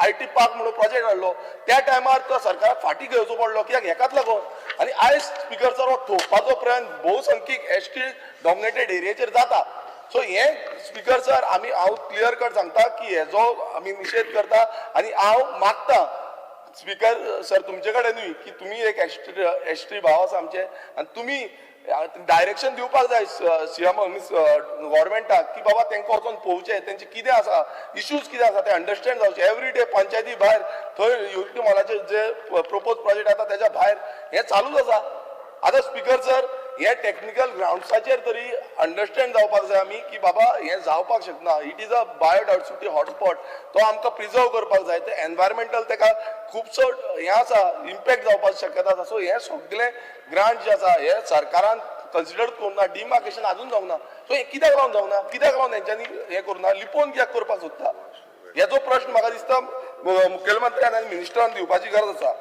आयटी पार्क म्हणून प्रोजेक्ट हाडलो त्या टायमार तो सरकाराक फाटीं घेवचो पडलो कित्याक हेकाच लागून आनी आयज स्पीकर सर हो ठोवपाचो प्रयत्न भोवसंख्यीक एसटी डॉमिनेटेड एरियेचेर जाता सो हे स्पीकर सर हांव क्लियर कट सांगता की हेजो आमी निशेध करता आनी हांव मागता स्पीकर सर तुमचे कडेनूय की तुमी एक एसटी भाव आसा आमचे आनी तुमी डायरेक्शन दिवपाक जाय सीएम गव्हर्मेंटाक की बाबा तांकां वचोन पळोवचें तेंचे कितें आसा इश्यूज कितें आसा ते अंडरस्टँड जावचे एवरी डे पंचायती भायर थंय युनिटी मॉलाचे जे प्रपोज प्रोजेक्ट आसा तेच्या भायर हें चालूच आसा आतां स्पीकर सर हे टेक्निकल ग्राउंड्साचेर तरी अंडरस्टँड जावपाक जाय आमी की बाबा हें जावपाक शकना it is a biodiversity hotspot तो आमकां प्रिजर्व करपाक जाय ते एनवायरमेंटल ताका खुबसो हें आसा इम्पॅक्ट जावपाची शक्यता आसा सो हें सगळें ग्रांट जे आसा हे सरकारान कन्सिडर करूना डिमार्केशन अजून जावंक ना सो हें कित्याक लागून जावंक ना कित्याक लागून हेंच्यांनी हें करूना लिपोवन कित्याक करपाक सोदता हेजो प्रश्न म्हाका दिसता मुखेलमंत्र्यान आनी मिनिस्टरान दिवपाची गरज आसा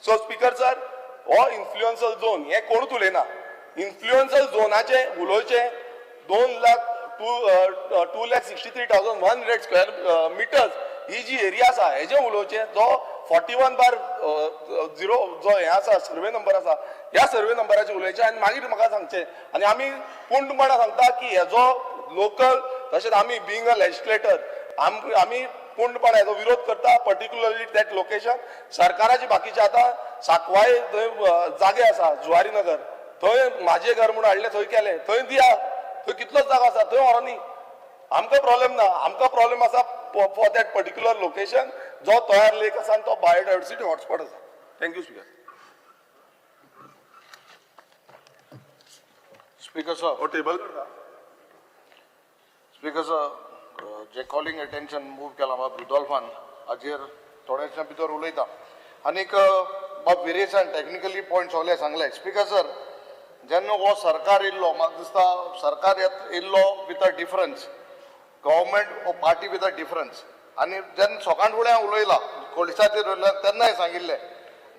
सो स्पीकर सर हो इन्फ्लुएन्सल झोन हें कोणूच उलयना इन्फ्लुएन्सल झोनाचे उलोवचे 2,63,100 स्क्वेअर मिटर्स ही जी एरिया आसा हेजे उलोवचे जो 41/0 जो हे आसा सर्वे नंबर आसा ह्या सर्वे नंबराचे उलोवचे आनी मागीर म्हाका सांगचे आनी आमी पूर्णपणान सांगता की हेजो लोकल तशेंच आमी बिंग अ लेजिस्लेटर आमी पूर्णपणान हेजो विरोध करता पर्टिक्युलरली दॅट लोकेशन लोकेशन सरकाराची बाकीचे आता साकवाय थंय जागे आसा जुवारी नगर थंय माझे घर म्हणून हाडले थंय केले थंय दिया थंय कितलोच जागो आसा थंय व्हरो न्ही आमकां प्रॉब्लेम ना आमकां प्रॉब्लेम आसा फॉर दॅट पर्टिक्युलर लोकेशन जो तयार लेक आसा आनी तो बायोडायवर्सिटी हॉटस्पॉट आसा थँक्यू स्पीकर स्पीकर सर हो टेबल स्पीकर सर जे कॉलिंग अटेन्शन मूव केला बाब रुदॉल्फान हाजेर थोड्याशा भितर उलयता आनीक बाब वेरिएशन टेक्निकली पॉयंट सगळे सांगले स्पीकर सर जेन्ना हो सरकार येयल्लो म्हाका दिसता सरकार येयल्लो विथ अ डिफरन्स गव्हर्मेंट हो पार्टी विथ अ डिफरन्स आनी जेन्ना सकाळ फुडें उलयला कोलिसाचेर उलयला तेन्नाय सांगिल्लें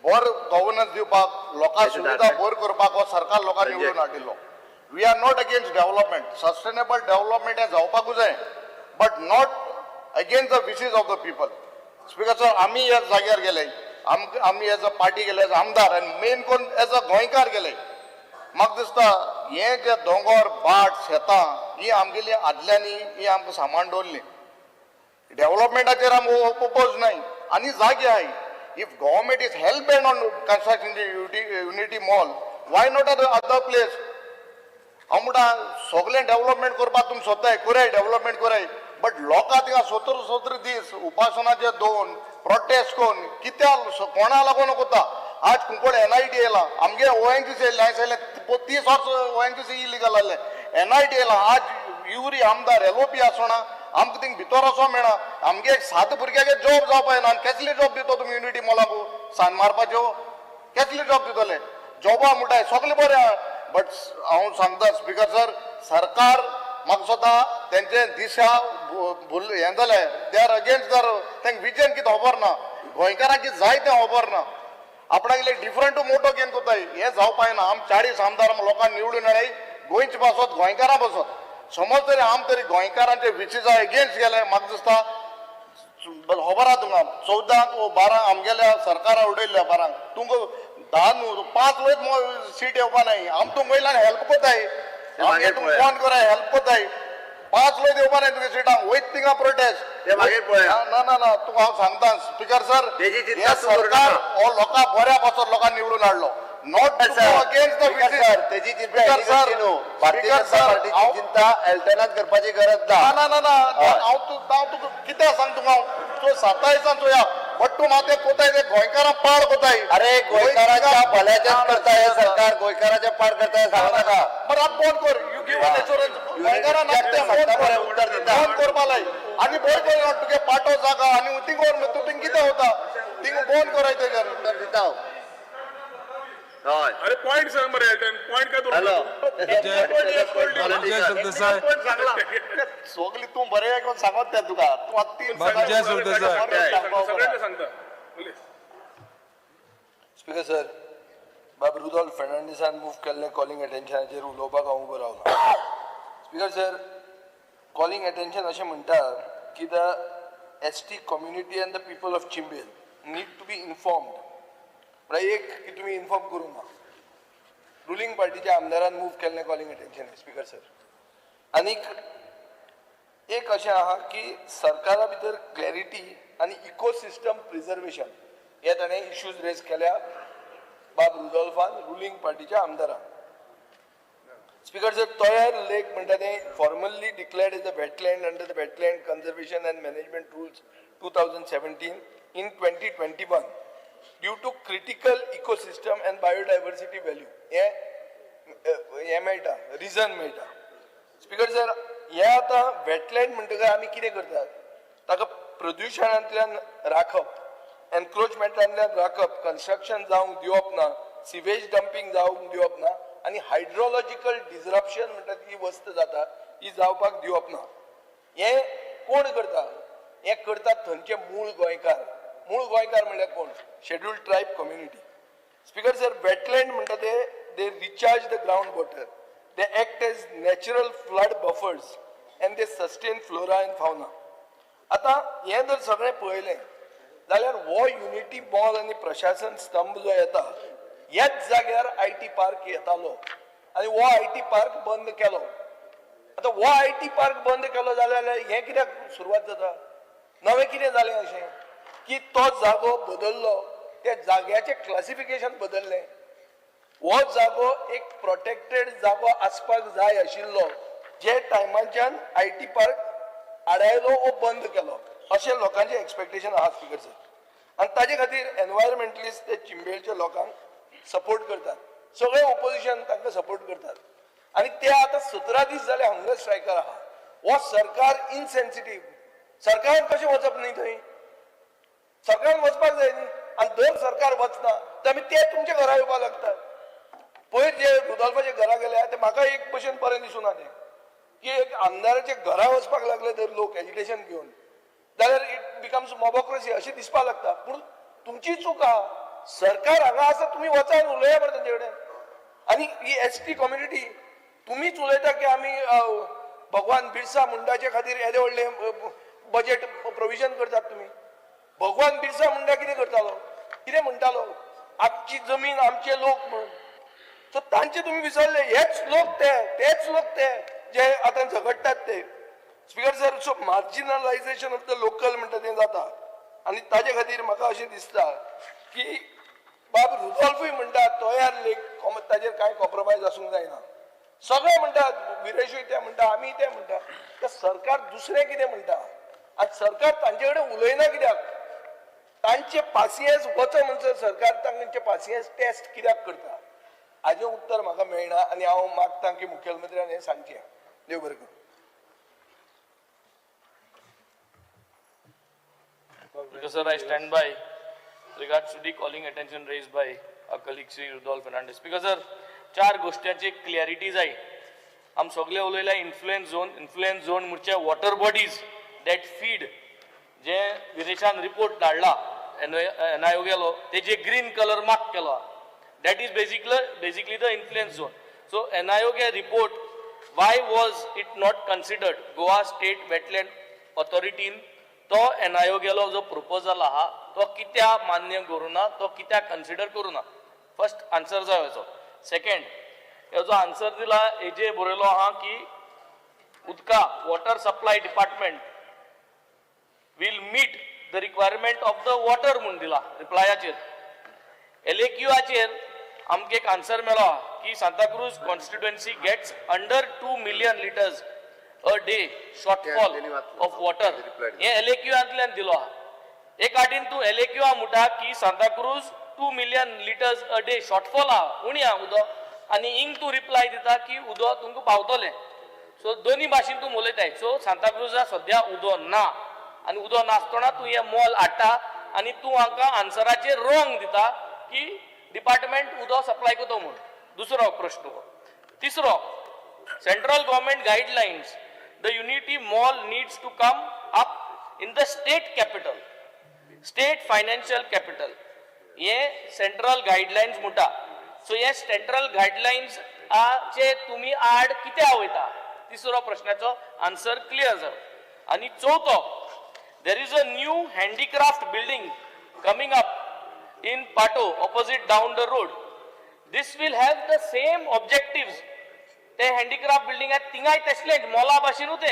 बरो गव्हर्नन्स दिवपाक लोकांक सुविधा बरो करपाक हो सरकार लोकांक निवडून हाडिल्लो we are not against development sustainable development हें जावपाकूच जाय but not against the wishes of the people speaker sir आमी ह्या जाग्यार गेले आमी एज अ पार्टी गेले एज आमदार आनी मेन कोण एज अ गोंयकार गेले म्हाका दिसता हे जे दोंगर भाट शेतां ही आमगेली आदल्यांनी ही आमकां सांबाळून दवरली डेव्हलपमेंटाचेर आमकां ओपोज नाय आनी जागे आहाय if government is help end on construction unity mall why not other place हांव म्हणटा सगळें डेव्हलपमेंट करपाक तुमी सोदताय कराय डेव्हलपमेंट कराय बट लोकां थिंगा 70 दीस उपासनाचे दोन प्रोटेस्ट कोन्न कित्या कोणा लागून कोता आज कुंकळ NIT येयला आमगे ONGC येयले हांवें सांगलें 30 वर्स ONGC इलिगल आहले NIT येयला आज युरी आमदार LOP आसना आमकां थिंग भितर वचोंक मेळना आमगे एक सात भुरग्यागे जॉब जावपाक येना आनी कसले जॉब दितो तुमी युनिटी मॉलाकू सान मारपाच्यो कसले जॉब दितले जॉबा म्हणटाय सगळे बरें आहा बट हांव सांगता स्पीकर सर सरकार म्हाका स्वता तेंचे दिशा हें जालें दे आर अगेन्स्ट दर तेंक विजन कितें खबर ना गोंयकारांक कितें जाय तें खबर ना आपणाक इल्ले डिफरंट मोटो घेवन कोताय हें जावपाक ना आम 40 आमदार लोकांक निवडून हाडय गोंयचे बसत गोंयकारां बसत समज तरी आम तरी गोंयकारांचे विशीजा एगेन्स्ट गेले म्हाका दिसता खबर आहा तुमकां 14-12 आमगेल्या सरकारान उडयल्ल्या 12 तुमकां 5 वयत सीट येवपा नाय आम तुमकां वयल्यान हेल्प कोताय आमगे तुमकां फोन कराय हेल्प कोताय 5 वयत येवपा नाय तुगे सीटांक वयत थिंगा प्रोटेस्ट ना तुका हांव सांगता स्पीकर सर हे सरकार हो लोकां बऱ्या पासत लोकांक निवडून हाडलो नॉट अगेन्स्ट द विशीज तेजी चिंता भारतीय जनता पार्टीची चिंता एल्टनात करपाची गरज ना ना हांव तुका कितें सांग तुका तूं 27 तूं या बट तूं माते कोताय ते गोंयकारां पाड कोताय अरे गोंयकारांच्या भल्याचेच करता हे सरकार गोंयकारांच्या पाड करता हे सांगू नाका बरं आप फोन कर यू गिव एन एश्योरन्स गोंयकारां नाकते बरें उत्तर दिता फोन करपा लाय आनी बरें कर तुगे पाटो जागा आनी थिंग तूं थिंग कितें वता थिंग फोन कराय तेजेर उत्तर दिता हय अरे पॉइंट सांग मरे पॉइंट काय हॅलो सगळी तूं बरें कोण सांगत तें तुका तूं आतां 3 सगळ्यांना सांगता स्पीकर सर बाब रुदॉल्फ फर्नांडिसान मूव केल्ले कॉलिंग अटेन्शनाचेर उलोवपाक हांव उबो रावला स्पीकर सर कॉलिंग अटेन्शन अशें म्हणटा की the ST community and the people of Chimbel need to be informed म्हळ्यार एक की तुमी इन्फॉर्म करूं ना रुलींग पार्टीच्या आमदारान मूव केल्लें कॉलिंग अटेन्शन स्पीकर सर आनीक एक अशें आहा की सरकारा भितर क्लॅरिटी आनी इकोसिस्टम प्रिजर्वेशन हे ताणें इश्यूज रेज केल्या बाब रुदॉल्फान रुलींग पार्टीच्या आमदारान स्पीकर सर तोयार लेक म्हणटा तें formally declared as a wetland under the wetland conservation and management rules 2017 in 2021 due to critical ecosystem and biodiversity value हे मेळटा रिजन मेळटा स्पीकर सर हे आतां वेटलँड म्हणटकीर आमी कितें करतात ताका प्रदुशणांतल्यान राखप एनक्रोचमेंटांतल्यान राखप कन्स्ट्रक्शन जावंक दिवप ना सिवेज डंपिंग जावंक दिवप ना आनी हायड्रोलॉजिकल डिसरप्शन म्हणटा ती वस्त जाता ही जावपाक दिवप ना हे कोण करता हे करतात थंयचे मूळ गोंयकार म्हणल्यार कोण scheduled tribe community speaker sir wetland म्हणटा ते they recharge the ground water they act as natural flood buffers and they sustain flora and fauna आतां हें जर सगळें पळयलें जाल्यार हो युनिटी मॉल आनी प्रशासन स्तंभ जो येता ह्याच जाग्यार IT पार्क येतालो आनी हो IT पार्क बंद केलो आतां हो IT पार्क बंद केलो जाल्यार हें कित्याक सुरवात जाता नवें कितें जालें अशें की तो जागो बदललो, त्या जाग्याचे क्लासिफिकेशन बदललें. हो जागो एक प्रोटेक्टेड जागो आसपाक जाय आशिल्लो, जे टायमाच्यान IT पार्क आडायलो वो बंद केलो, अशें लोकांचे एक्सपेक्टेशन आहा स्पीकर सर. आनी ताजे खातीर एनवायरमेंटलिस्ट ते चिंबेळच्या लोकांक सपोर्ट करतात, सगळे ओपोजिशन तांकां सपोर्ट करतात. आनी ते आतां 17 दीस जाले हंगर स्ट्रायकार आहा. हो सरकार इनसेन्सिटीव. सरकारान कशें वचप न्ही थंय, सरकारान वचपाक जाय न्ही. आनी जर सरकार वचना तर आमी ते तुमच्या घरा येवपाक लागतात. पयर जे रुदोल्फाचे घरा गेले ते म्हाका एक भशेन बरें दिसूना तें, की एक आमदाराचे घरा वचपाक लागले तर लोक एजिटेशन घेवन, जाल्यार इट बिकम्स मोबोक्रेसी अशें दिसपाक लागता. पूण तुमची चूक आहा. सरकार हांगा आसा, तुमी वचा आनी उलया मरे तांचे कडेन. आनी ही ST कम्युनिटी तुमीच उलयता की आमी भगवान बिरसा मुंडाचे खातीर येदे व्हडले बजेट प्रोविजन करतात. तुमी भगवान बिरसा मुंडा कितें करतालो, कितें म्हणटालो, आमची जमीन आमचे लोक म्हण. सो तांचे तुमी विसरले. हेच लोक तेच लोक ते जे आतां झगडटात ते. Speaker sir, so marginalisation of the local म्हणटा तें जाता. आनी ताजे खातीर म्हाका अशें दिसता की बाब रुदोल्फूय म्हणटा तोयार लेक ताजेर कांय कॉम्प्रोमायज आसूंक जायना. सगळे म्हणटात, विरेशूय ते म्हणटा, आमी ते म्हणटा. तर सरकार दुसरें कितें म्हणटा आनी सरकार तांचे कडेन उलयना कित्याक? तांचे पासियेंस वचो म्हणसर सरकार तांचे पासियेंस टेस्ट कित्याक करता, हाजें उत्तर म्हाका मेळना. आनी हांव मागतां की मुखेलमंत्र्यान हें सांगचें. देव बरें करूं. Because sir, I stand by regards to the calling attention raised by our colleague Sri Rudolf Fernandez. Because sir, 4 गोष्टींची क्लियरिटी जाय. आम सगळे उलयला इन्फ्लुएन्स झोन म्हणचे वॉटर बॉडीज दॅट फीड, जे विदेशान रिपोर्ट धाडला NIO गेलो, तेजे ग्रीन कलर मार्क केलो. That is basically the influence zone. So NIO K report, why was it not considered? Goa State Wetland Authority तो NIO गेलो जो proposal आहा तो कित्या मान्य करूना, तो कित्या कन्सिडर करूना. फर्स्ट आन्सर जाय हेचो. सेकंड, हेचो आन्सर दिला हेजे बरयलो आहा की उदका water supply department will meet the requirement of the water म्हूण दिला रिप्लायाचेर. LAQआचेर आमकां एक आन्सर मेळ्ळो की Santacruz constituency gets under 2 million liters a day shortfall of water. हे LAQआंतल्यान दिलो आहा. एक आटीन तूं LAQ म्हणटा की Santacruz 2 million liters a day shortfall आहा, उणी आहा उदक, आनी इंग तूं रिप्लाय दिता की उदक तुमकां पावतलें. सो दोनी भाशेन तूं उलयताय. सो सांताक्रूजा सद्या उदक ना, आनी उदक नासतना तूं हें मॉल हाडटा आनी तूं हांकां आन्सराचेर रॉंग दिता की डिपार्टमेंट उदक सप्लाय करता म्हूण. दुसरो प्रश्न. तिसरो, central government guidelines, the Unity Mall needs to come up in the state capital, state financial capital. हे सेंट्रल गायडलायन्स म्हणटा. सो हे सेंट्रल गायडलायन्स चे तुमी आड कित्याक वयता? तिसरो प्रश्नाचो आन्सर क्लियर जालो. आनी चवथो, there is a new handicraft building coming up in Pato opposite down the road. This will have the same objectives. The handicraft building at Tingai Teslet Mola Bashinute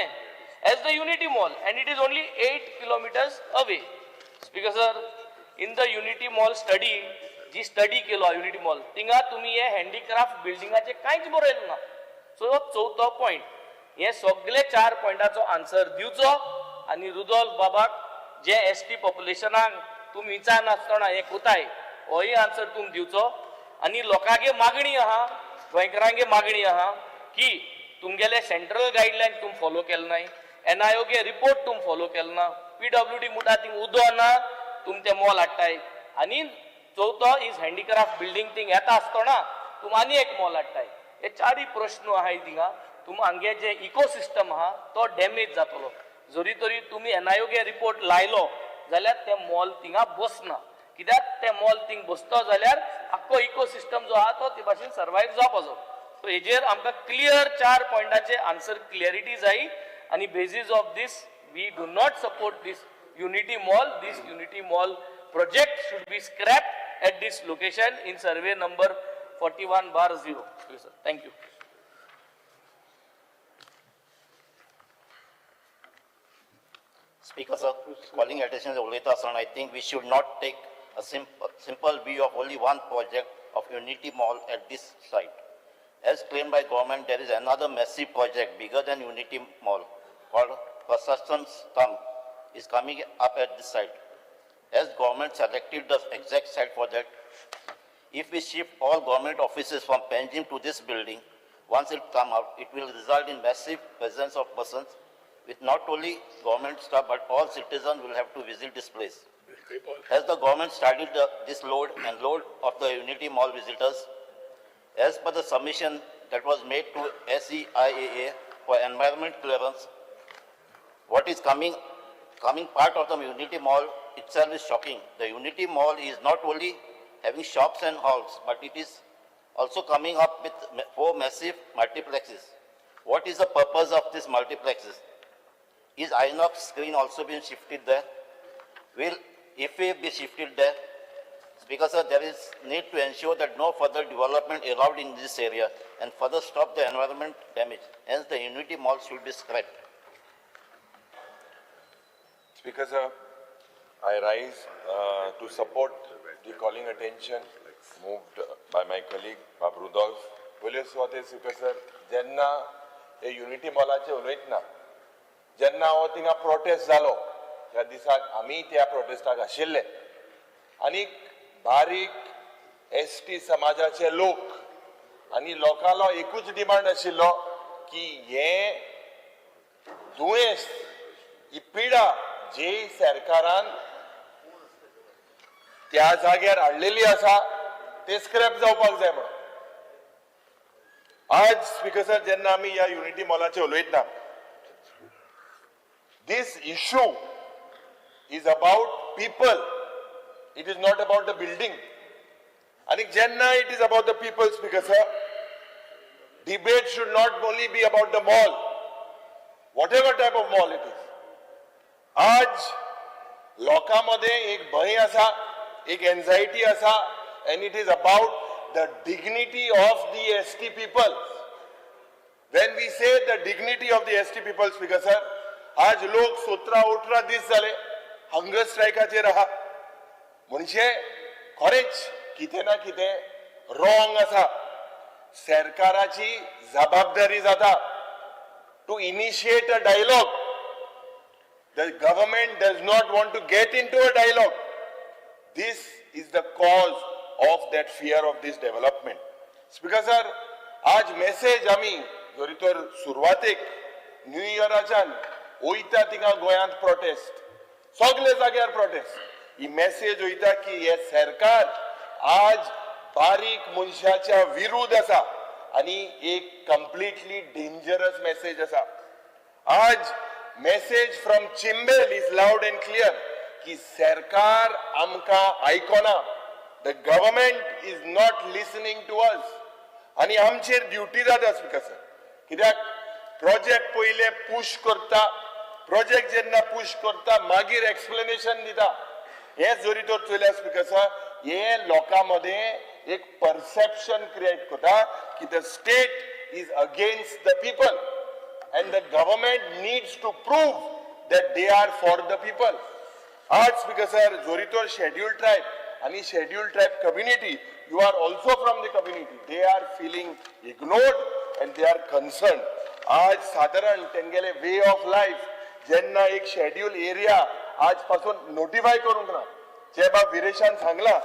as the Unity Mall, and it is only 8 kilometers away. Speaker sir, in the Unity Mall study, जी study केलो Unity Mall, तिंगा तुम्ही हे handicraft buildingaचे कांयच बरयलें ना. So चवथो point, हे सगळे 4 पॉइंटाचो आन्सर दिवचो आनी रुदोल्फ बाबाक जे ST पॉप्युलेशनाक तुमी विचार नासतना हे कोताय, होय आन्सर तुमी दिवचो. आनी लोकांगे मागणी आहा, गोंयकारांगे मागणी आहा की तुमगेले सेंट्रल गायडलायन तुमी फॉलो केले नाय, NIO गे रिपोर्ट तुमी फॉलो केले ना, PWD म्हणटा थिंग उदक ना, तुमी ते मॉल हाडटाय. आनी चवथो इज हँडीक्राफ्ट बिल्डिंग थिंग येता आसतना तुमी आनी एक मॉल हाडटाय. हे 4 प्रश्न आहाय थिंगा. तुमी हांगे जे इकोसिस्टम आहा तो डॅमेज जातलो. जरी तरी तुमी NIO गे रिपोर्ट लायलो जाल्यार ते मॉल थिंगा बसना. कित्याक ते मॉल थिंग बसतो जाल्यार आख्खो इकोसिस्टम जो आहा तो ते भाशेन सर्वायव जावपाचो. सो हेजेर आमकां क्लियर 4 पॉइंटाचे आन्सर क्लियरिटी जाय. आनी basis of this we do not support this Unity Mall. This Unity Mall project should be scrapped at this location in survey number 41/0. Thank you. Speaker sir, calling attention to Oleta sir, I think we should not take a simple view of only one project of Unity Mall at this site. As claimed by government, there is another massive project bigger than Unity Mall called Persistence Stump is coming up at this site. As government selected the exact site for that, if we shift all government offices from Panjim to this building, once it come out, it will result in massive presence of persons with not only government staff but all citizens will have to visit this place. As the government started this load and load of the Unity Mall visitors, as per the submission that was made to SEIAA for environment clearance, what is coming part of the Unity Mall itself is shocking. The Unity Mall is not only having shops and halls, but it is also coming up with 4 massive multiplexes. What is the purpose of these multiplexes? Is Inox screen also being shifted there? Will IFA be shifted there? Because there is need to ensure that no further development allowed in this area and further stop the environment damage. Hence, the Unity Mall should be scrapped. Speaker sir, I rise to support the calling attention moved by my colleague Bob Rudolph. Police wate Speaker sir, jenna a Unity Mallaचे उलयतना जेन्ना हो थिंगा prostate जालो त्या दिसाक आमी त्या प्रोटेस्टाक आशिल्ले आनी बारीक एसटी समाजाचे लोक आनी लोकांलो एकूच डिमांड आशिल्लो की हे दुयेंस ही पिडा जी सरकारान त्या जाग्यार हाडलेली आसा ते स्क्रॅप जावपाक जाय म्हणून आज स्पीकर सर जेन्ना आमी ह्या युनिटी मॉलाचेर उलयतना this issue is about people, it is not about the building. And Jenna, it is about the people, Speaker sir. Debate should not only be about the mall, whatever type of mall it is. आज लोकांमध्ये एक भय आसा, एक anxiety आसा, and it is about the dignity of the ST people. When we say the dignity of the ST people, Speaker sir, आज लोक 17-18 दीस जाले हंगर स्ट्रायकाचेर आहा म्हणजे खरेंच कितें ना कितें रॉंग आसा सरकाराची जबाबदारी जाता to initiate a dialogue the government does not want to get into a dialogue this is the cause of that fear of this development speaker sir आज मेसेज आमी जरी तर सुरवातेक न्यू इयराच्यान वयता थिंगा गोंयांत प्रोटेस्ट सगळे जाग्यार प्रोटेस्ट ही मेसेज वयता की हे सरकार आज बारीक मनशाच्या विरुद्ध आसा आनी एक कंप्लीटली डेंजरस मेसेज आसा आज message from Chimbel is loud and clear की सरकार आमकां आयकोना the government is not listening to us आनी आमचेर ड्युटी जाता स्पीकर सर कित्याक प्रोजेक्ट पयले पुश करता प्रोजेक्ट जेन्ना पुश करता मागीर एक्सप्लेनेशन दिता हे जरी तर चलया स्पीकर सर हे लोकांमध्ये एक परसेप्शन क्रिएट करता की the state is against the people and the government needs to prove that they are for the people. आज स्पीकर सर जरी तर शेड्यूल्ड ट्राइब आणि scheduled tribe community you are also from the community. They are feeling ignored and they are concerned. आज साधारण तेंगेले way of life जेन्ना एक schedule area आजपासून notify करूंक ना जे बा विरेशान सांगला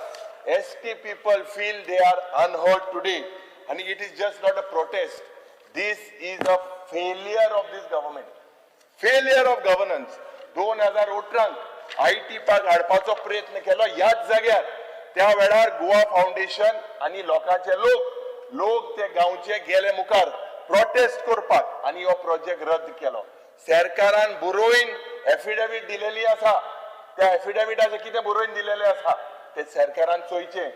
ST people feel they are unheard today and it is just not a protest. This is a failure of this government. Failure of governance. 2018 IT पाक हाडपाचो प्रयत्न केलो ह्याच जाग्यार त्या वेळार गोवा फाउंडेशन आणि लोकांचे लोक ते गांवचे गेले मुखार प्रोटेस्ट करपाक आणि हो प्रोजेक्ट रद्द केलो सरकारान बरोवन एफिडेविट दिलेली आसा त्या एफिडेविटाचे कितें बरोवन दिलेले आसा ते सरकारान चोयचे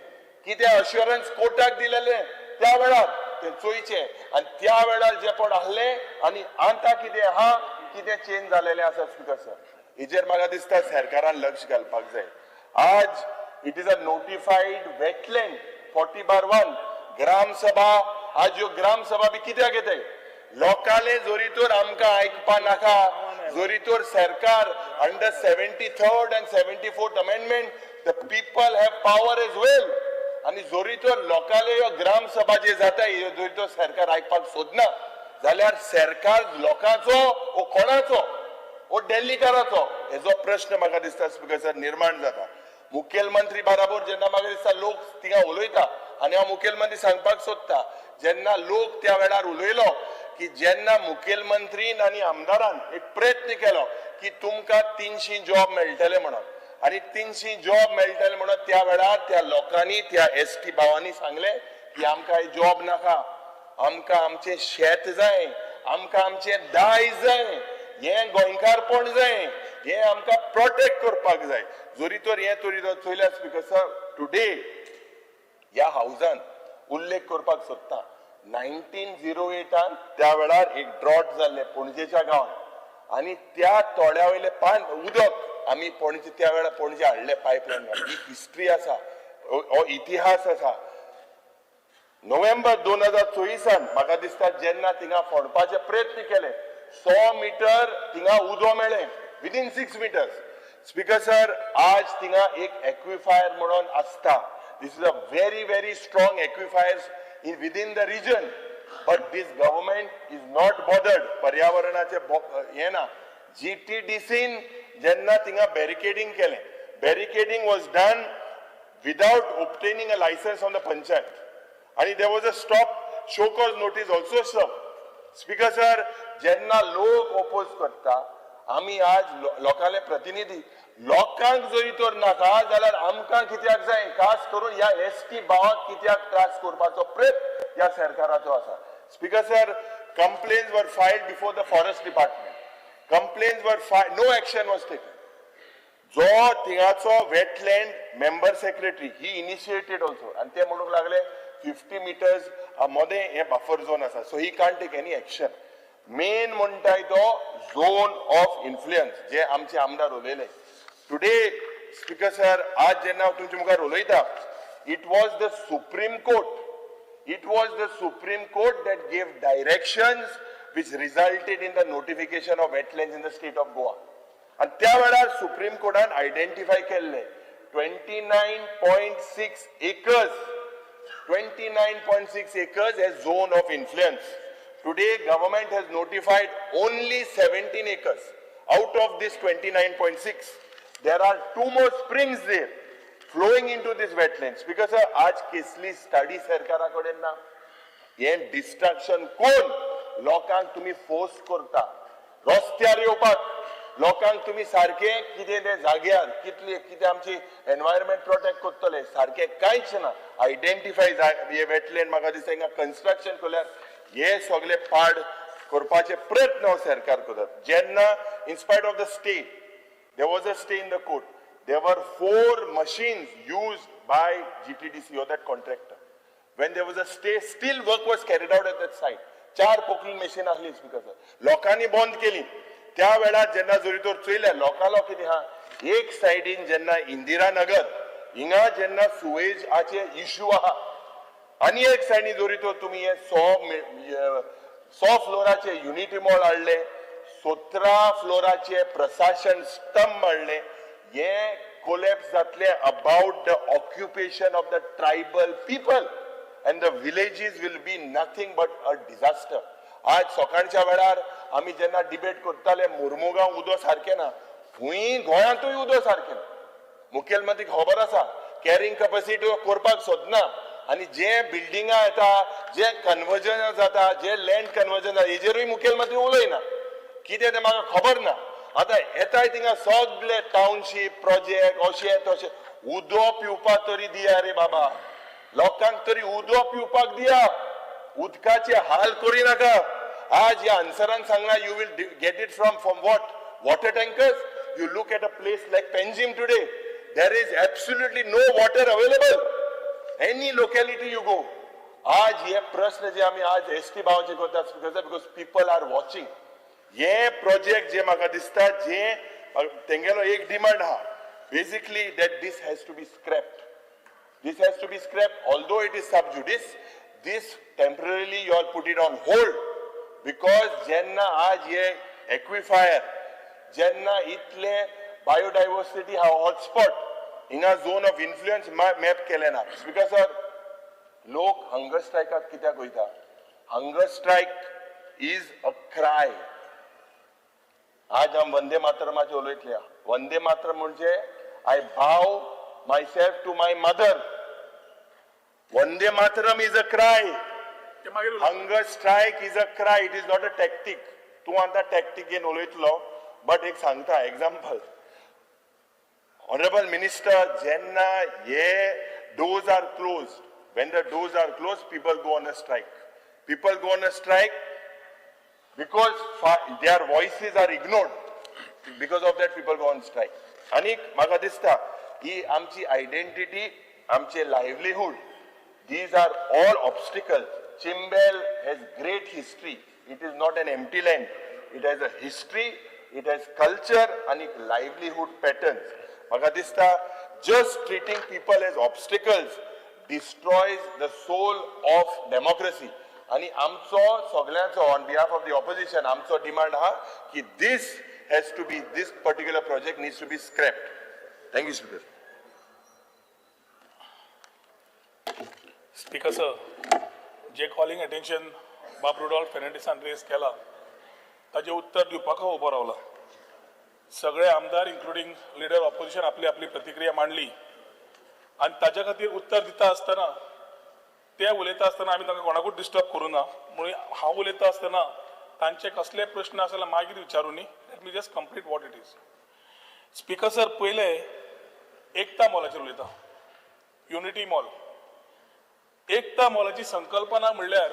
कितें अश्युरन्स कोर्टाक दिलेले त्या वेळार ते चोयचे आणि त्या वेळार जे पण आहले आणि आतां कितें आहा कितें चेंज जालेले आसा स्पीकर सर हेजेर म्हाका दिसता सरकारान लक्ष घालपाक जाय आज it is a notified wetland 40/1 ग्राम सभा आज ह्यो ग्राम सभा बी कित्याक येताय लोकांले जरी तर आमकां आयकपा नाका जोरीतोर सरकार under 73rd and 74th amendment, the people have power as well. आणि जोरीतोर लोकाले ह्यो ग्राम सभा जे जाता जोरीतोर सरकार आयकपाक सोदना जाल्यार सरकार लोकांचो ओ कोणाचो ओ दिल्लीकाराचो हेजो प्रश्न म्हाका दिसता स्पीकर सर निर्माण जाता. मुखेलमंत्री बराबर जेन्ना म्हाका दिसता लोक थिंगा उलयता आनी हांव मुखेलमंत्री सांगपाक सोदता जेन्ना लोक त्या वेळार उलयलो की जेन्ना मुखेलमंत्रीन आनी आमदारान एक प्रयत्न केलो की तुमकां 300 जॉब मेळटले म्हणून आणि 300 जॉब मेळटले म्हणून त्या वेळार त्या लोकांनी त्या एसटी भावांनी सांगले की आमकां जॉब नाका आमकां आमचें शेत जाय आमकां आमचें दायज जाय हे गोंयकारपण जाय हे आमकां प्रोटेक्ट करपाक जाय. जोरी तर हे तरी चोयल्यार स्पीकर सर टुडे ह्या हावजान उल्लेख करपाक सोदता 1908 त्या वेळार एक ड्रॉट जाल्ले पणजेच्या गांवांत आणि त्या तोड्या वयले उदक आमी पणजे त्या वेळार पणजे हाडले पायपलायन ही हिस्ट्री आसा हो इतिहास आसा. नोव्हेंबर 2024 म्हाका दिसता जेन्ना थिंगा फोडपाचे प्रयत्न केले 100 मीटर थिंगा उदो मेळ्ळें विदिन 6 मिटर्स. स्पीकर सर आज थिंगा एक एक्विफायर म्हणून आसता. This is a very strong aquifers in within the region, but this government is not bothered. पर्यावरणाचे हे ना GTDC जेन्ना थिंगा barricading केले barricading was done without obtaining a license from the panchayat and there was a stop show cause notice also served. Speaker sir जेन्ना लोक oppose करता आमी आज लोकांले प्रतिनिधी लोकांक जरी तर नाका जाल्यार आमकां कित्याक जाय खास करून ह्या एसटी भावाक कित्याक त्रास करपाचो प्रयत्न ह्या सरकाराचो आसा. Speaker sir complaints were filed before the forest department. Complaints were filed, no action was taken. जो थिंगाचो wetland member secretary he initiated also आणि ते म्हणूंक लागले 50 meters मध्ये हे बफर झोन आसा so he can't take any action. मेन म्हणटाय तो झोन ऑफ इन्फ्लुएन्स जे आमचे आमदार उलयले टुडे. स्पीकर सर आज जेन्ना हांव तुमचे मुखार उलयता it was the supreme court that gave directions which resulted in the notification of wetlands in the state of Goa. आणि त्या वेळार सुप्रीम कोर्टान आयडेंटिफाय केल्ले 29.6 acres as zone of influence. Today government has notified only 17 acres out of this 29.6. There are 2 more springs there flowing into this wetlands because आज केसली study सरकाराकडे ना हे destruction कोण लोकांक तुम्ही फोर्स करता रस्त्यार येवपाक लोकांक तुम्ही सारखे कितें ते जाग्यार कितें आमची एनवायरमेंट प्रोटेक्ट करतले सारखे कांयच ना. आयडेंटिफाय हे वेटलँड म्हाका दिसता हिंगा कन्स्ट्रक्शन केल्यार हे सगळे पाड करपाचे प्रयत्न हो सरकार करतात. जेन्ना in spite of the stay there was a stay in the court. There were 4 machines used by GTDC or that contractor. When there was a stay, still work was carried out at that site. 4 pokling machine ahli speaker sir. लोकांनी बंद केली. त्या वेळार जेन्ना जोरीतोर चोयल्या लोकांलो कितें हा एक सायडीन जेन्ना इंदिरा नगर हिंगा जेन्ना सुवेजाचे इश्यू आहा आनी एक सायडीन जोरीतोर तुमी हे 100 फ्लोराचे युनिटी मॉल हाडले 17 फ्लोराचे प्रशासन स्तंभ हाडले हे कोलॅप्स जातले about the occupation of the tribal people and the villages will be nothing but a disaster. आज सकाळच्या वेळार आमी जेन्ना डिबेट करताले मुर्मुगांव उदो सारखे ना हुंय गोंयांतूय उदो सारखे ना. मुखेलमंत्री खबर आसा कॅरिंग कॅपॅसिटी करपाक सोदना आणि जे बिल्डिंगा येता जे कन्वर्जन जाता जे लँड कन्वर्जन जाता हेजेरूय मुखेलमंत्री उलयना कितें तें म्हाका खबर ना. आतां येताय थिंगा सगळे टाउनशीप प्रोजेक्ट अशें तशें उदो पिवपाक तरी दिया रे बाबा लोकांक तरी उदो पिवपाक दिया उदकाचे हाल करी नाका. आज ह्या आन्सरान सांगला you will get it from what water tankers. You look at a place like Panjim today there is absolutely no water available any locality you go. आज हे प्रश्न जे आमी आज एसटी भावाचे करतात बिकॉज पीपल आर वॉचिंग हे प्रोजेक्ट जे म्हाका दिसता जे तेंगेलो एक डिमांड आहा basically that this has to be scrapped. This has to be scrapped. Although it is sub judice, this temporarily you all put it on hold because jenna aaj ye aquifer जेन्ना इतले biodiversity हा hotspot हिंगा zone of influence map केले ना. Speaker sir, लोक hunger स्ट्रायकाक कित्याक वयता? Hunger strike is a cry. आज हम वंदे मातरमाचे उलयतले. वंदे मातरम म्हणजे I bow myself to my mother. Vande Mataram is a cry. Hunger strike is a cry. It is not a tactic. तू आता tactic घेऊन उलयतलो, but एक सांगता example. Honorable Minister, जेन्ना ये doors are closed, when the doors are closed, people go on a strike. People go on a strike because their voices are ignored. Because of that, people go on strike. आणि म्हाका दिसता ही आमची identity, आमचे livelihood, these are all obstacles. Chimbel has great history. It is not an empty land. It has a history, it has culture and it livelihood patterns. Maka dista, just treating people as obstacles destroys the soul of democracy. And amso soglancho on behalf of the opposition, amso demand ha ki this has to be, this particular project needs to be scrapped. Thank you, Speaker. Speaker sir, जे calling attention बाब Rudolph फेर्नांडिसान race केला ताजे उत्तर दिवपाक उबो रावला. सगळे आमदार इन्क्लुडिंग लिडर ऑपोजिशन आपली आपली प्रतिक्रिया मांडली आणि ताज्या खातीर उत्तर दिता आसतना ते उलयता आसतना आमी तांकां कोणाकूच डिस्टर्ब करूं ना. म्हणून हांव उलयता आसतना तांचे कसले प्रश्न आसा जाल्यार मागीर विचारूं न्ही. Let me just complete what it is. Speaker sir, पयले एकता मॉलाचेर उलयता. Unity mall. एकता मॉलाची संकल्पना म्हणल्यार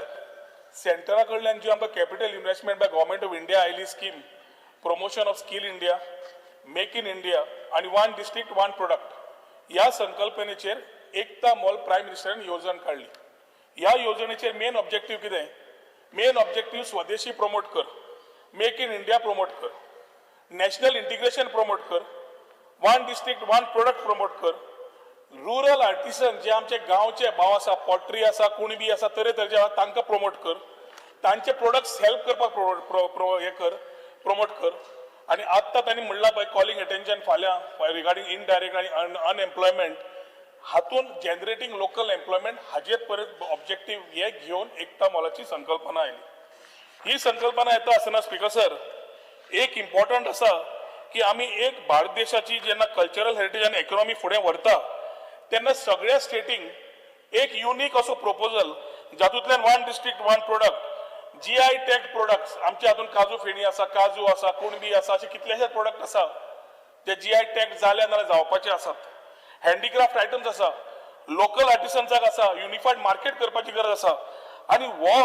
सेंटरा कडल्यान जी आमकां capital investment by government of India आयली scheme, promotion of skill India, make in India आणि वन डिस्ट्रिक्ट वन प्रोडक्ट, ह्या संकल्पनेचेर एकता मॉल प्रायम मिनिस्टरान येवजण काडली. ह्या येवजणेचेर मेन ऑब्जेक्टीव कितें? मेन ऑब्जेक्टीव स्वदेशी प्रमोट कर, मेक इन इंडिया प्रमोट कर, नॅशनल इंटिग्रेशन प्रमोट कर, one district one product promote कर, रुरल आर्टिसन जे आमचे गांवचे भाव आसा, पॉट्री आसा, कुणबी आसा, तरेतरेचे आसा तांकां प्रमोट कर, तांचे प्रोडक्ट्स हेल्प करपाक प्रमोट कर. आणि आत्ता तांणी म्हणला पळय कॉलिंग अटेन्शन फाल्यां रिगार्डिंग इनडायरेक्ट आणि अनएम्प्लॉयमेंट, हातून जनरेटिंग लोकल एम्प्लॉयमेंट हाजेर परत ऑब्जेक्टीव हे घेवन एकता मॉलाची संकल्पना आयली. ही संकल्पना येता आसतना स्पीकर सर, एक इम्पॉर्टंट आसा की आमी एक भारत देशाची जेन्ना कल्चरल हेरिटेज आनी इकॉनॉमी फुडें व्हरता तेन्ना सगळ्या स्टेटींक एक युनिक असो प्रपोजल जातूंतल्यान one district one product, GI tag products, आमच्या हातून काजू फेणी आसा, काजू आसा, कुणबी आसा, असे कितलेशेच प्रोडक्ट आसा ते GI टॅग जाले नाल्यार जावपाचे आसात. हँडीक्राफ्ट आयटम्स आसा, लोकल आर्टिसन्साक आसा, युनिफायड मार्केट करपाची गरज आसा. आणि हो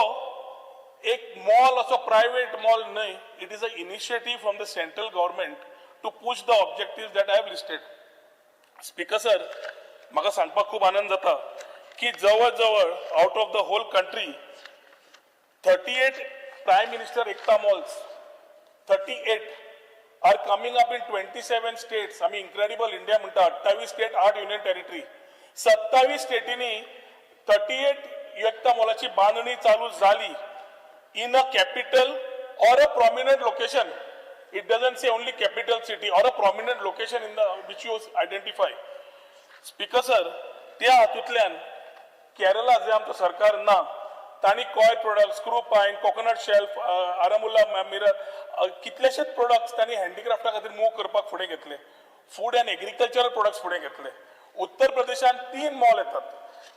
एक मॉल असो प्रायव्हेट मॉल न्हय, it is a initiative from the central government to push the objective that I have listed. Speaker sir, म्हाका सांगपाक खूप आनंद जाता की जवळ जवळ out of the whole country 38 prime minister Ekta malls, 38 are coming up in 27 states. आम्ही incredible India म्हणटा. 28 स्टेट, 8 युनियन टेरिटरी. 27 स्टेटींनी 38 एकता मॉलाची बांधणी चालू झाली in a capital or a prominent location. It doesn't say only capital city or a prominent location in the which you identify. Speaker sir, त्या हातूंतल्यान केरला जे आमचं सरकार ना तांणी कॉयर प्रोडक्ट, स्क्रू पाईन, कोकोनट शेल्फ, आरामुल्ला मिरर कितलेशेच प्रोडक्ट्स तांणी हँडीक्राफ्टा खातीर मूव करपाक फुडें घेतले. फूड अँड एग्रीकल्चरल प्रोडक्ट्स फुडें घेतले. उत्तर प्रदेशान 3 मॉल येतात.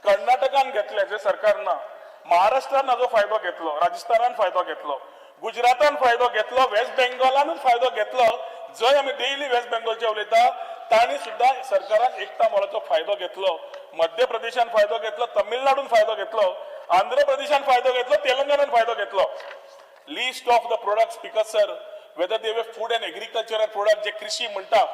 कर्नाटकान घेतले जे सरकार ना, महाराष्ट्रान हाजो फायदो घेतलो, राजस्थानान फायदो घेतलो, गुजरातान फायदो घेतलो, वेस्ट बेंगॉलानूच फायदो घेतलो. जंय आमी डेली वेस्ट बेंगॉलचे उलयता तांणी सुद्धा सरकारान एकता मॉलाचो फायदो घेतलो. मध्य प्रदेशान फायदो घेतलो, तमिळनाडून फायदो घेतलो, आंध्र प्रदेशान फायदो घेतलो, तेलंगणान फायदो घेतलो. List of the product speaker sir, whether they way food and agricultural product जे कृषी म्हणटा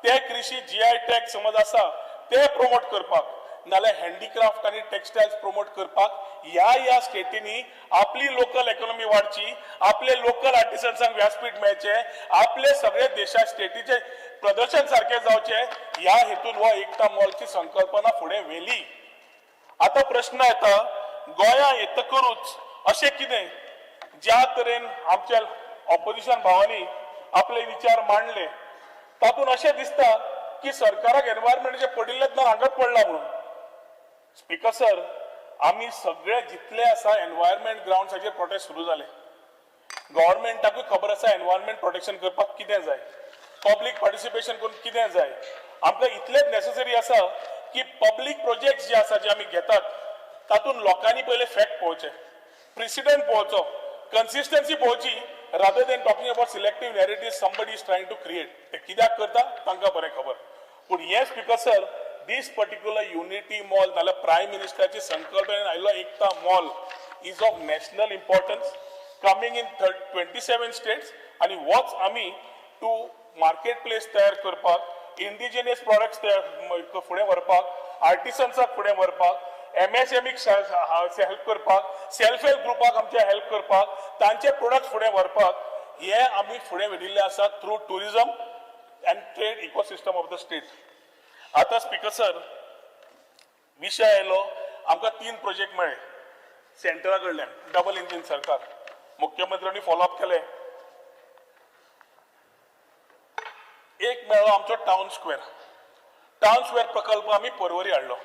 ते कृषी GI टॅग समज आसा ते प्रमोट करपाक, नाल्यार हँडीक्राफ्ट आणि टेक्सटायल्स प्रमोट करपाक ह्या स्टेटींनी आपली लोकल इकॉनॉमी वाडची, आपले लोकल आर्टिसन्सांक व्यासपीठ मेळचे, आपले सगळे देशा स्टेटीचे प्रदर्शन सारखे जावचे, ह्या हेतून हो एकता मॉलची संकल्पना फुडें व्हेली. आता प्रश्न येता, गोंया येतकरूच अशें कितें ज्या तरेन आमच्या ऑपोजिशन भावांनी आपले विचार मांडले तातून अशें दिसता की सरकाराक एनवायरमेंटाचे पडिल्लेच ना हांगाच पडला म्हणून. स्पीकर सर, आमी सगळे जितले आसा एनवायरमेंट ग्राउंड्साचेर प्रोटेस्ट सुरू जाले. गव्हर्नमेंटाकूय खबर आसा एनवायरमेंट प्रोटेक्शन करपाक कितें जाय, पब्लीक पार्टिसिपेशन करून कितें जाय. आमकां इतलेंच नेसेसरी आसा की पब्लीक प्रोजेक्ट्स जे आसा जे आमी घेतात तातूंत लोकांनी पयले फॅक्ट पळोवचे, प्रेसिडेंट पळोवचो, कन्सिस्टन्सी पळोवची, rather than talking about selective narrative somebody is trying to create. ते कित्याक करता तांकां बरें खबर. पूण हे speaker sir, this particular unity mall नाल्यार प्रायम मिनिस्टराची संकल्पनेन आयिल्लो Ekta mall is of national importance, coming in 27 states. आनी होच आमी टू मार्केट प्लेस तयार करपाक, इंडिजिनियस प्रॉडक्ट्स फुडें व्हरपाक, आर्टिसन्साक फुडें व्हरपाक, MSMEक हेल्प करपाक, सेल्फ हेल्प ग्रुपाक आमच्या हेल्प करपाक, तांचे प्रोडक्ट्स फुडें व्हरपाक हे आमी फुडें व्हेडिल्ले आसा through tourism and trade ecosystem of the state. आता स्पीकर सर, विषय आयलो आमकां 3 प्रोजेक्ट मेळ्ळे सेंटरा कडल्यान, डबल इंजिन सरकार. मुख्यमंत्र्यांनी फॉलोअप केले. एक मेळ्ळो आमचो टाउन स्क्वेअर. टाउन स्क्वेअर प्रकल्प आमी पर्वरी हाडलो.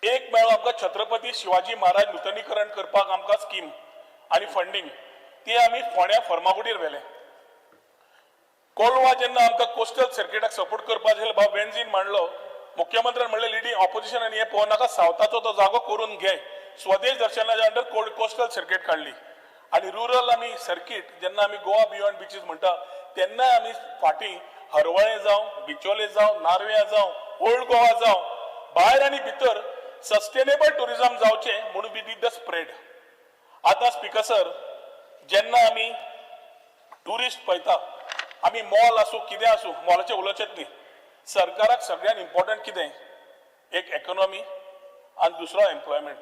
एक मेळ्ळो आमकां छत्रपती शिवाजी महाराज नूतनीकरण करपाक आमकां स्कीम आनी फंडींग, ती आमी फोंड्या फर्मागुडीर व्हेले. कोलवा जेन्ना आमकां कोस्टल सर्किटाक सपोर्ट करपाक जाय बाबा वेन्झीन मांडलो, मुख्यमंत्र्यान म्हणलें लिडींग ऑपोजिशनान हे पळोवं नाका, सावथाचो तो जागो करून घे. स्वदेश दर्शनाच्या अंडर कोस्टल सर्किट काडली. आनी रुरल आमी सर्किट जेन्ना आमी गोवा बियॉन्ड बिचीस म्हणटा तेन्ना आमी फाटीं हरवळे जावं, बिचोले जावं, नार्व्या जावं, ओल्ड गोवा जावं, भायर आनी भितर सस्टेनेबल टुरिजम जावचें म्हणून वी डीड द स्प्रेड. आतां स्पीकर सर, जेन्ना आमी टुरिस्ट पळयता, आमी मॉल आसूं कितें आसूं, मॉलाचें उलोवचेंच न्ही. सरकाराक सगळ्यात इम्पॉर्टंट कितें, एक इकॉनॉमी आनी दुसरो एम्प्लॉयमेंट.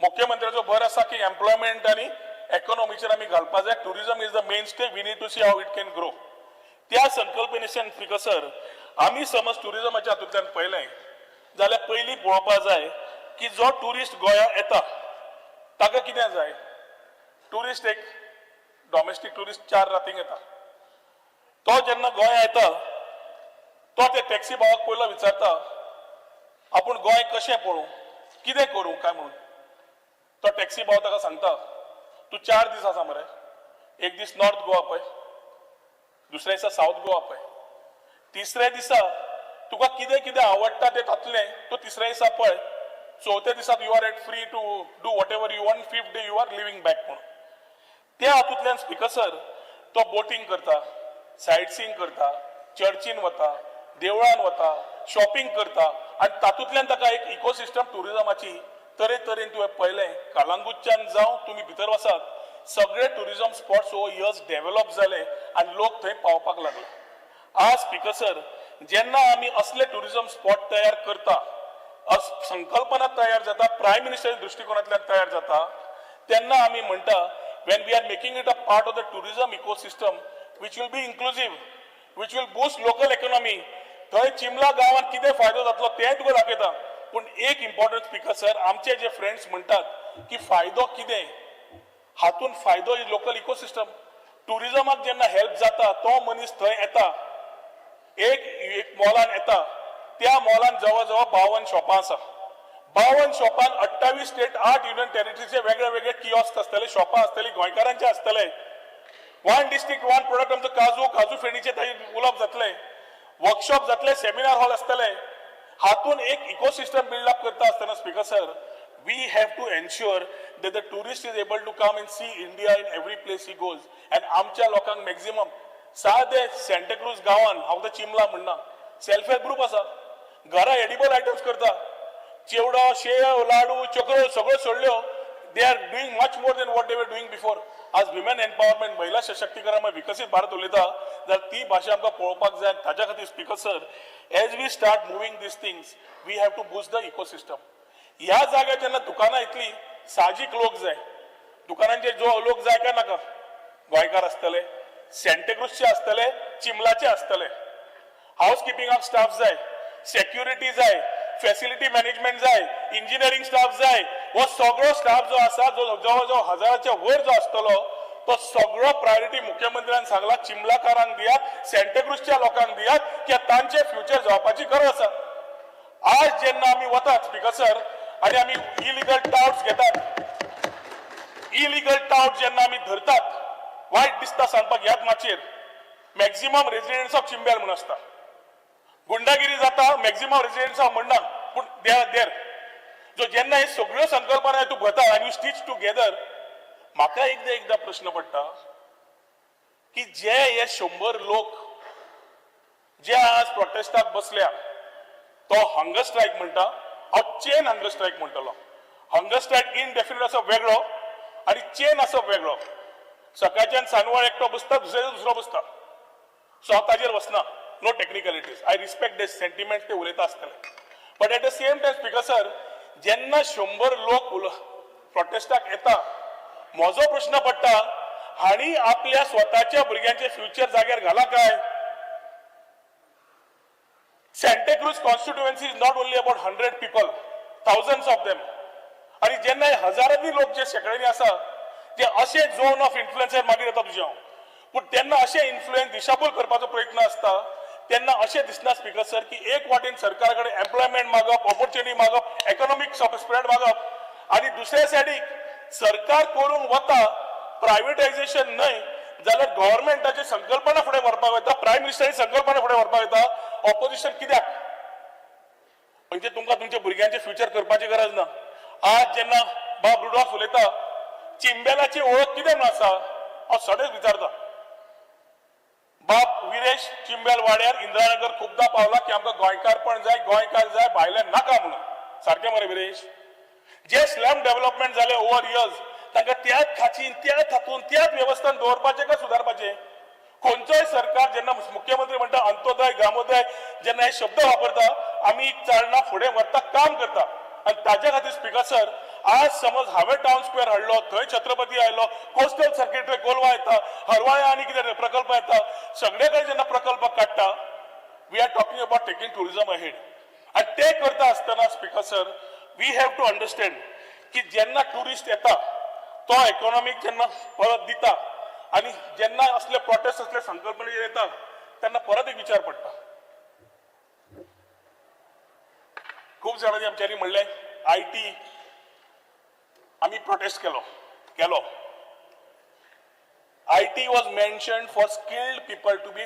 मुख्यमंत्र्याचो भर आसा की एम्प्लॉयमेंट आनी इकॉनॉमीचेर आमी घालपाक जाय. Tourism is the mainstay, we need to see how it can grow. त्या संकल्पनेच्यान स्पीकर सर, आमी समज टुरिजमाच्या हातूंतल्यान पळयलें जाल्यार पयलीं पळोवपाक जाय की जो टुरिस्ट गोंयांत येता ताका कितें जाय. टुरिस्ट एक डॉमेस्टीक टुरिस्ट 4 रातींक येता. तो जेन्ना गोंया येता तो ते टॅक्सी भावाक पयलो विचारता आपूण गोंय कशें पळोवं, कितें करूं काय म्हणून. तो टॅक्सी भाव ताका सांगता तूं 4 दीस आसा मरे, एक दीस नॉर्थ गोवा पळय, दुसऱ्या दिसा साऊथ गोवा पळय, तिसऱ्या दिसा तुका कितें कितें आवडटा तें तातलें तूं तिसऱ्या दिसा पळय, चवथ्या दिसाक you are at free to do whatever you want, 5th day you are leaving back म्हणून. त्या हातूंतल्यान स्पीकर सर तो बोटींग करता, सायट सीइंग करता, चर्चीन वता, देवळान वता, शॉपिंग करता आनी तातूंतल्यान ताका एक इकोसिस्टम टुरिजमाची तरेतरेन तुवें पळयलें. कालांगूटच्यान जावं तुमी भितर वसात, सगळे tourism spots over years develop जाले आनी लोक थंय पावपाक लागले. आज स्पीकर सर, जेन्ना आमी असले टुरिजम स्पॉट तयार करता, संकल्पना तयार जाता, प्रायम मिनिस्टराच्या दृश्टिकोनांतल्यान तयार जाता, तेन्ना आमी म्हणटा when we are making it a part of the tourism ecosystem which will be inclusive, which will boost local economy. थंय चिमला गांवांत कितें फायदो जातलो तें तुका दाखयता. पूण एक इम्पॉर्टंट स्पीकर सर, आमचे जे फ्रेंड्स म्हणटात की फायदो कितें, हातून फायदो इज लोकल इकोसिस्टम. टुरिजमाक जेन्ना हेल्प जाता तो मनीस थंय येता, एक मॉलान येता, त्या मॉलान जवळ जवळ 52 शॉपां आसा. 52 शॉपान 28 स्टेट 8 युनियन टेरिटरीचे वेगळे वेगळे किऑस्क आसतले, शॉपां आसतली, गोंयकारांचे आसतले. 1 डिस्ट्रिक्ट 1 प्रोडक्ट आमचो काजू फेणीचे थंय उलोवप जातले, वर्कशॉप जातले, सेमिनार हॉल आसतले. हातून एक इकोसिस्टम बिल्ड अप करता आसतना speaker sir, we have to ensure that the tourist is able to come and see India in every place he goes. And आमच्या लोकांक मॅक्झिमम सादे सेंटाक्रूज गांवान, हांव तर चिमला म्हणना, सेल्फ हेल्प ग्रुप आसा, घरा एडिबल आयटम्स करता, चिवडो, शेव, लाडू, चक्रो सगळ्यो सोडल्यो. They are doing much more than what they were doing before. आज विमेन एम्पावरमेंट, महिला सशक्तीकरण विकसीत भारत उलयता जाल्यार ती भाशा आमकां पळोवपाक जाय. ताच्या खातीर speaker sir, as we start moving this things, we have to boost the ecosystem. ह्या जाग्यार जेन्ना दुकानां येतली, साहजीक लोक जाय. दुकानांचे जो लोक जाय काय नाका, गोंयकार आसतले, सेंटाक्रूजचे आसतले, चिमलाचे आसतले. हाऊस किपिंगाक स्टाफ जाय, सेक्युरिटी जाय, फॅसिलिटी मॅनेजमेंट जाय, इंजिनियरिंग स्टाफ जाय. हो सगळो स्टाफ जो आसा, जो जवळ जवळ 1000च्या वयर जो आसतलो, तो सगळो प्रायोरिटी मुख्यमंत्र्यान सांगला चिमलाकारांक दियात, सेंटाक्रुजच्या लोकांक दियात, कित्याक तांचे फ्युचर जावपाची गरज आसा. आज जेन्ना आमी वतात स्पीकर सर आणि आमी इलिगल टाउट्स घेतात, इलिगल टाउट जेन्ना आमी धरतात, वायट दिसता सांगपाक ह्याच माचयेर मॅक्झिमम रेजिडेंट्स ऑफ चिंबेल म्हूण आसता. गुंडागिरी जाता मॅक्झिमम रेजिडेंट्स ऑफ म्हणना, पूण देर जो जेन्ना हे सगळ्यो संकल्पना तूं घेता आनी यू स्टिच टुगेदर, म्हाका एकदा प्रश्न पडटा की जे हे 100 लोक जे आज प्रोटेस्टाक बसल्या, तो हंगर स्ट्रायक म्हणटा, हांव चेन हंगर स्ट्रायक म्हणटलो. हंगर स्ट्रायक इनडेफिनीट असो वेगळो आणि चेन असो वेगळो. सकाळच्यान सांजवाळ एकटो बसता, दुसरो बसता, सो हांव ताजेर वचना. No technicalities, I respect the sentiment, ते उलयता आसतले. But at the same time speaker sir, जेन्ना 100 लोक प्रोटेस्टाक येता, म्हजो प्रश्न पडटा, हांणी आपल्या स्वताच्या भुरग्यांचे फ्युचर जाग्यार घाला काय? Santacruz constituency is not only about 100 people, thousands of them. आणि जेन्ना हे हजारांनी लोक जे शेकड्यांनी आसा, जे असे झोन ऑफ इन्फ्लुएन्सर मागीर येता तुजे हांव, पूण तेन्ना अशे इन्फ्लुएन्स दिशाभूल करपाचो प्रयत्न आसता, तेन्ना अशें दिसना स्पीकर सर की एक वाटेन सरकारा कडेन एम्प्लॉयमेंट मागप, ऑपॉर्च्युनिटी मागप, इकॉनॉमिक स्प्रेड मागप, आणि दुसऱ्या सायडीक सरकार करूंक वता प्रायव्हेटायझेशन न्हय जाल्यार गव्हर्नमेंटाची संकल्पना फुडें व्हरपाक वता, प्रायम मिनिस्टराची संकल्पना फुडें व्हरपाक वता. ऑपोजिशन कित्याक? म्हणजे तुमकां तुमच्या भुरग्यांचे फ्युचर करपाची गरज ना. आज जेन्ना बाब रुडॉल्फ उलयता, चिंबेलाची ओळख कितें म्हणून आसा, हांव सडेच विचारता. बाब विरेश चिंबेल वाड्यार इंदिरानगर खूबदां पावला की आमकां गोंयकारपण जाय, गोंयकार जाय, भायले नाका म्हणून. सारकें मरे विरेश? जे स्लम डेव्हलपमेंट जाले ओव्हर इयर्स, तांकां त्याच खाचीन, त्याच हातून, त्याच वेवस्थेन दवरपाचें काय सुदारपाचें? खंयचोय सरकार जेन्ना मुख्यमंत्री म्हणटा अंत्योदय, ग्रामोदय, जेन्ना हे शब्द वापरता, आमी चालना फुडें व्हरता, काम करता. आणि ताज्या खातीर स्पीकर सर, आज समज हांवें टाउन स्क्वेअर हाडलो, थंय छत्रपती आयलो, कोस्टल सर्किटरी कोलवा येता, हरवाळ्या आनी कितें प्रकल्प येता, सगळे कडेन जेन्ना प्रकल्प काडटा, we are talking about taking tourism ahead. आणि ते करता आसतना speaker sir, we have to understand की जेन्ना टुरिस्ट येता, तो इकॉनॉमीक जेन्ना परत दिता, आणि जेन्ना असले प्रोटेस्ट असले संकल्पने येतात, त्यांना परत एक विचार पडटा. खूप जणांनी आमच्यांनी म्हणलें IT आम्ही प्रोटेस्ट केलो. IT was mentioned for skilled people to be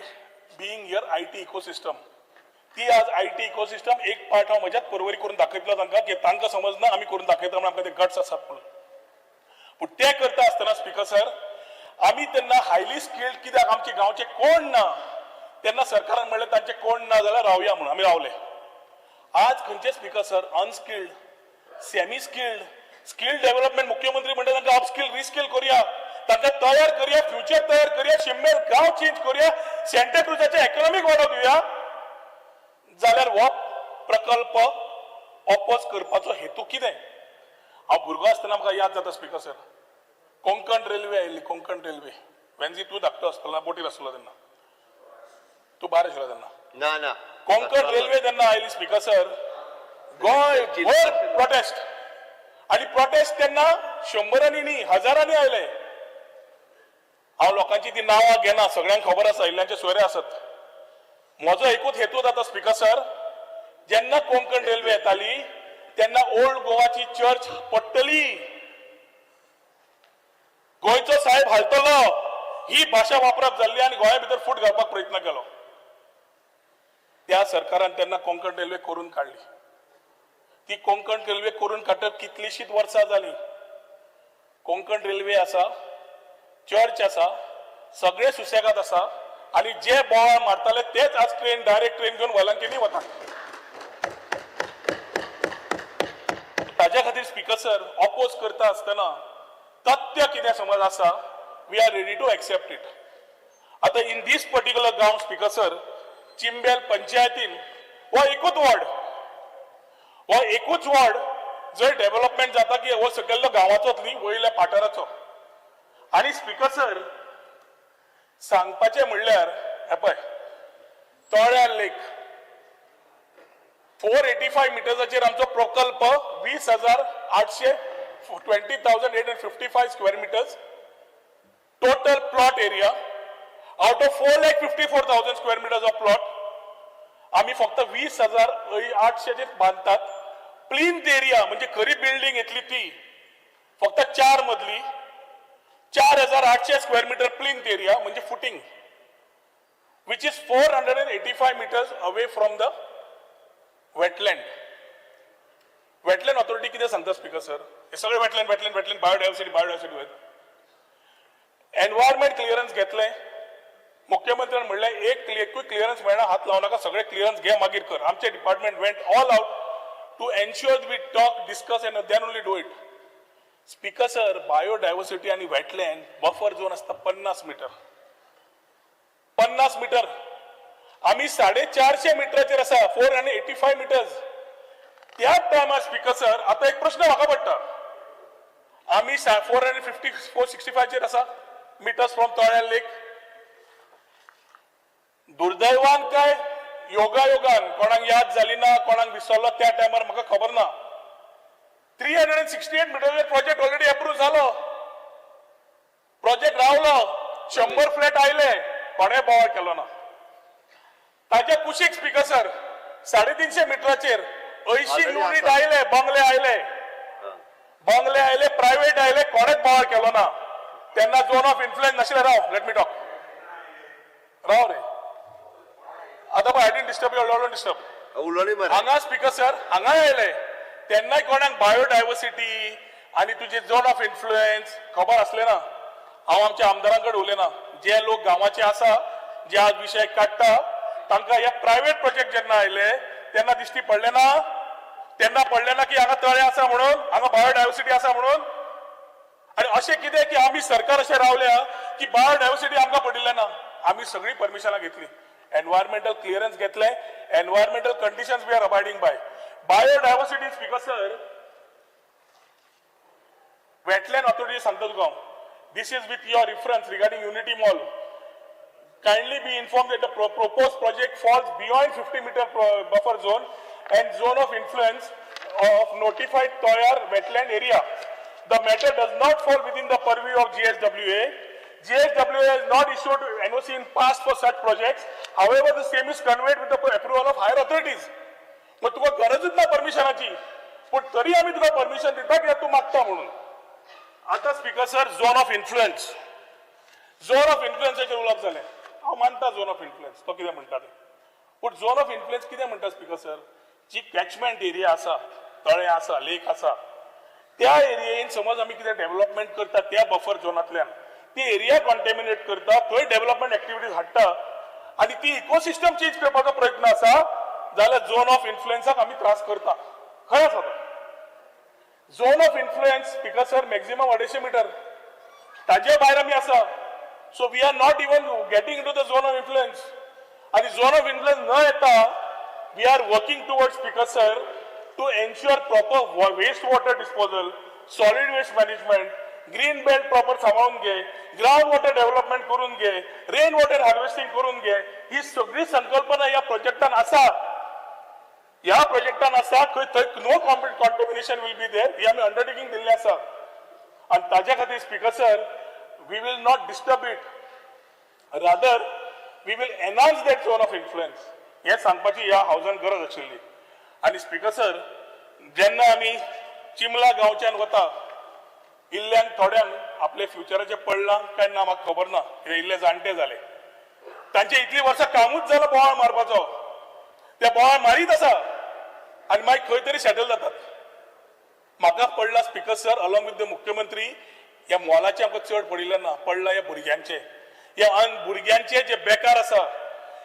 being here IT ecosystem. ती आज IT इकोसिस्टम एक पार्ट हांव म्हज्याच परवरी करून दाखयतलो तांकां, की तांकां समजना आमी करून दाखयता म्हणून आमकां ते गट्स आसात म्हणून. पूण ते करता आसतना स्पीकर सर, आमी तेन्ना हायली स्किल्ड कित्याक आमचे गांवचे कोण ना, तेन्ना सरकारान म्हणलें तांचे कोण ना जाल्यार रावया म्हणून आमी रावले. आज खंयचे speaker sir unskilled, semi skilled, skilled development मुख्यमंत्री म्हणटा तांकां अपस्किल रिस्किल करूया, तांकां तयार करूया, फ्युचर तयार करूया, शिममेर गांव चेंज करूया, सेंटाक्रुजाचे इकॉनॉमिक वाडो दिवया, जाल्यार हो प्रकल्प ऑपोज करपाचो हेतू कितें? हांव भुरगो आसतना म्हाका याद जाता स्पीकर सर, कोंकण रेल्वे आयिल्ली, कोंकण रेल्वे. वेन्जी तूं धाकटो आसतना बोटीर आसलो तेन्ना, तूं भायर आशिल्लो तेन्ना. ना कोंकण रेल्वे जेन्ना आयली स्पीकर सर, गोंय भर प्रोटेस्ट, आणि प्रोटेस्ट तेन्ना 100 न्ही, हजारांनी आयले. हांव लोकांची ती नांवां घेना, सगळ्यांक खबर आसा, इल्ल्यांचे सोयरे आसत. म्हजो एकूच हेतू जाता स्पीकर सर, जेन्ना कोंकण रेल्वे येताली तेन्ना ओल्ड गोवाची चर्च पडटली, गोंयचो साहेब हालतलो, ही भाशा वापरप जाल्ली आनी गोंया भितर फूट घालपाक प्रयत्न केलो. त्या सरकारान तेन्ना कोंकण रेल्वे करून काडली. ती कोंकण रेल्वे करून काडटक कितलीशीच वर्सां जाली. कोंकण रेल्वे आसा, चर्च आसा, सगळे सुसेगाद आसा, आणि जे बोवाळ मारताले तेच आज डायरेक्ट ट्रेन घेऊन वलंकेनी वता. ताज्या खातीर स्पीकर सर, ऑपोज करता आसतना तथ्य कितें समज आसा, we are ready to accept it. आता इन दीस पर्टिक्युलर गांव स्पीकर सर, चिंबेल पंचायतीन हो एकूच वॉर्ड जर डेव्हलपमेंट जाता की हो सगळ्या गांवाचोच न्ही, वयल्या पाठाराचो. आणि स्पीकर सर सांगपाचें म्हणल्यार हे पळय, तळ्यार लेक 485 मिटर्साचेर आमचो प्रकल्प 20,855 square metres. total plot area out of 4,54,000 square meters of plot आम्ही फक्त 20,800 बांधतात. प्लिंथ एरिया म्हणजे खरी बिल्डिंग येतली ती फक्त 4 मजली 4,800 स्क्वेअर मीटर प्लिंथ एरिया म्हणजे footing which is 485 meters away from the wetland. Wetland authority किती सांगता स्पीकर सर? हे सगळे wetland बायोडायव्हर्सिटी एन्व्हायरमेंट क्लिअरन्स घेतले. मुख्यमंत्र्यांनी म्हणले एक क्लिअरन्स मेळना हात लावू नका, सगळे क्लिअरन्स घे मागीर कर. आमचे department went all out to ensure we talk discuss and then only do it. Speaker sir, biodiversity आणि वेटलँड बफर झोन असता 50 मीटर. 50 मीटर आम्ही 450 मीटरचेर आसा 485 मीटर्स. त्या टायमार स्पीकर सर आता एक प्रश्न म्हाका पडटा. आम्ही 465 चेर आसा मीटर्स फ्रॉम तळ्या लेक. दुर्दैवान काय योगायोगान कोणाक याद झाली ना, कोणाक विसरलो त्या टायमार म्हाका खबर ना. 368 मीटर प्रोजेक्ट ऑलरेडी अप्रूव्ह झालो. प्रोजेक्ट रावलो, 100 फ्लॅट आयले, कोणे बोवाळ केलो ना. ताच्या कुशीक स्पीकर सर 350 मीटराचेर 80 युनिट आयले, बंगले आयले, प्रायव्हेट आयले, कोणेच बोवाळ केलो ना. त्यांना झोन ऑफ इन्फ्लुएन्स नाशिल्ले. राव, लेट मी टॉक. राव रे, आता पळय, I didn't disturb you, don't disturb. हांगा स्पीकर सर हांगा आयले तेन्नाय कोणाक बायोडायव्हर्सिटी आणि तुझे झोन ऑफ इन्फ्लुएन्स खबर असले ना. हांव आमच्या आमदारांकडे उलयना. जे लोक गांवाचे आसा, जे आज विषय काडटा, तांकां हे प्रायव्हेट प्रोजेक्ट जेन्ना आयले तेन्ना दिश्टी पडले ना. तेन्ना पडले ना की हांगा तळे आसा म्हणून, हांगा बायोडायव्हर्सिटी आसा म्हणून. आणि अशें कितें की आमी सरकार अशें रावल्या की बायोडायव्हर्सिटी आमकां पडिल्ले ना. आमी सगळी परमिशनां घेतली, एन्व्हायरमेंटल क्लिअरन्स घेतले, environmental conditions we are abiding by. Biodiversity speaker sir, wetland authority सांगता तुका, this is with your reference regarding Unity Mall. Kindly be informed that the proposed project falls beyond 50 meter buffer zone and zone of influence of notified Toyar wetland area. The matter does not fall within the purview of GSWA. GSWA has not issued NOC in past for such projects. However, the same is conveyed with the approval of higher authorities. मग तुका गरजच ना परमिशनाची, पण तरी आम्ही तुका permission दिता की तू मागता म्हणून. आता speaker sir, zone of influence उलोवप जालें. हांव मानता झोन ऑफ इन्फ्लुएन्स तो कितें म्हणटा तें, पूण झोन ऑफ इन्फ्लुएन्स कितें म्हणटा स्पीकर सर? जी कॅचमेंट एरिया आसा, तळे आसा, लेक आसा, त्या एरियेन समज आमी कितें डेव्हलपमेंट करता त्या बफर झोनांतल्यान ती एरिया कॉन्टेमिनेट करता, थंय डेव्हलपमेंट एक्टिविटीज हाडटा आनी ती इकोसिस्टम चेंज करपाचो प्रयत्न आसा, जाल्यार झोन ऑफ इन्फ्लुएन्साक आमी त्रास करता. खंय आसा तो zone of influence? Speaker sir, maximum 250 metre, ताजे भायर आमी आसा. So we are not even getting into the zone of influence. आणि झोन ऑफ इन्फ्लुएन्स न येता we are working towards speaker sir to ensure proper waste water disposal, solid waste management, green belt proper सांभाळून घे, ground water development करून घे, rain water harvesting करून घे. ही सगळी संकल्पना या प्रोजेक्टान आसा. ह्या प्रोजेक्टान आसा थंय no contamination will be there. ही आमी अंडरटेकिंग दिल्ली आसा. आणि ताज्या खातीर speaker sir, we will not disturb it, rather we will enhance that zone of influence. हे सांगपाची ह्या हावजान गरज आशिल्ली. आणि स्पीकर सर, जेन्ना आमी चिमला गांवच्यान वता, इल्ल्यांक थोड्यांक आपले फ्युचराचें पडलां काय ना म्हाका खबर ना, हे इल्ले जाणटे जाले, तांचे इतलीं वर्सां कामूच जालां बोवाळ मारपाचो. ते बोवाळ मारीत आसा आनी मागीर खंय तरी सेटल जातात. म्हाका पडला speaker sir, along with the मुख्यमंत्री, ह्या मॉलाचे आमकां चड पडिल्ले ना, पडला ह्या भुरग्यांचे. ह्या भुरग्यांचे जे बेकार आसा,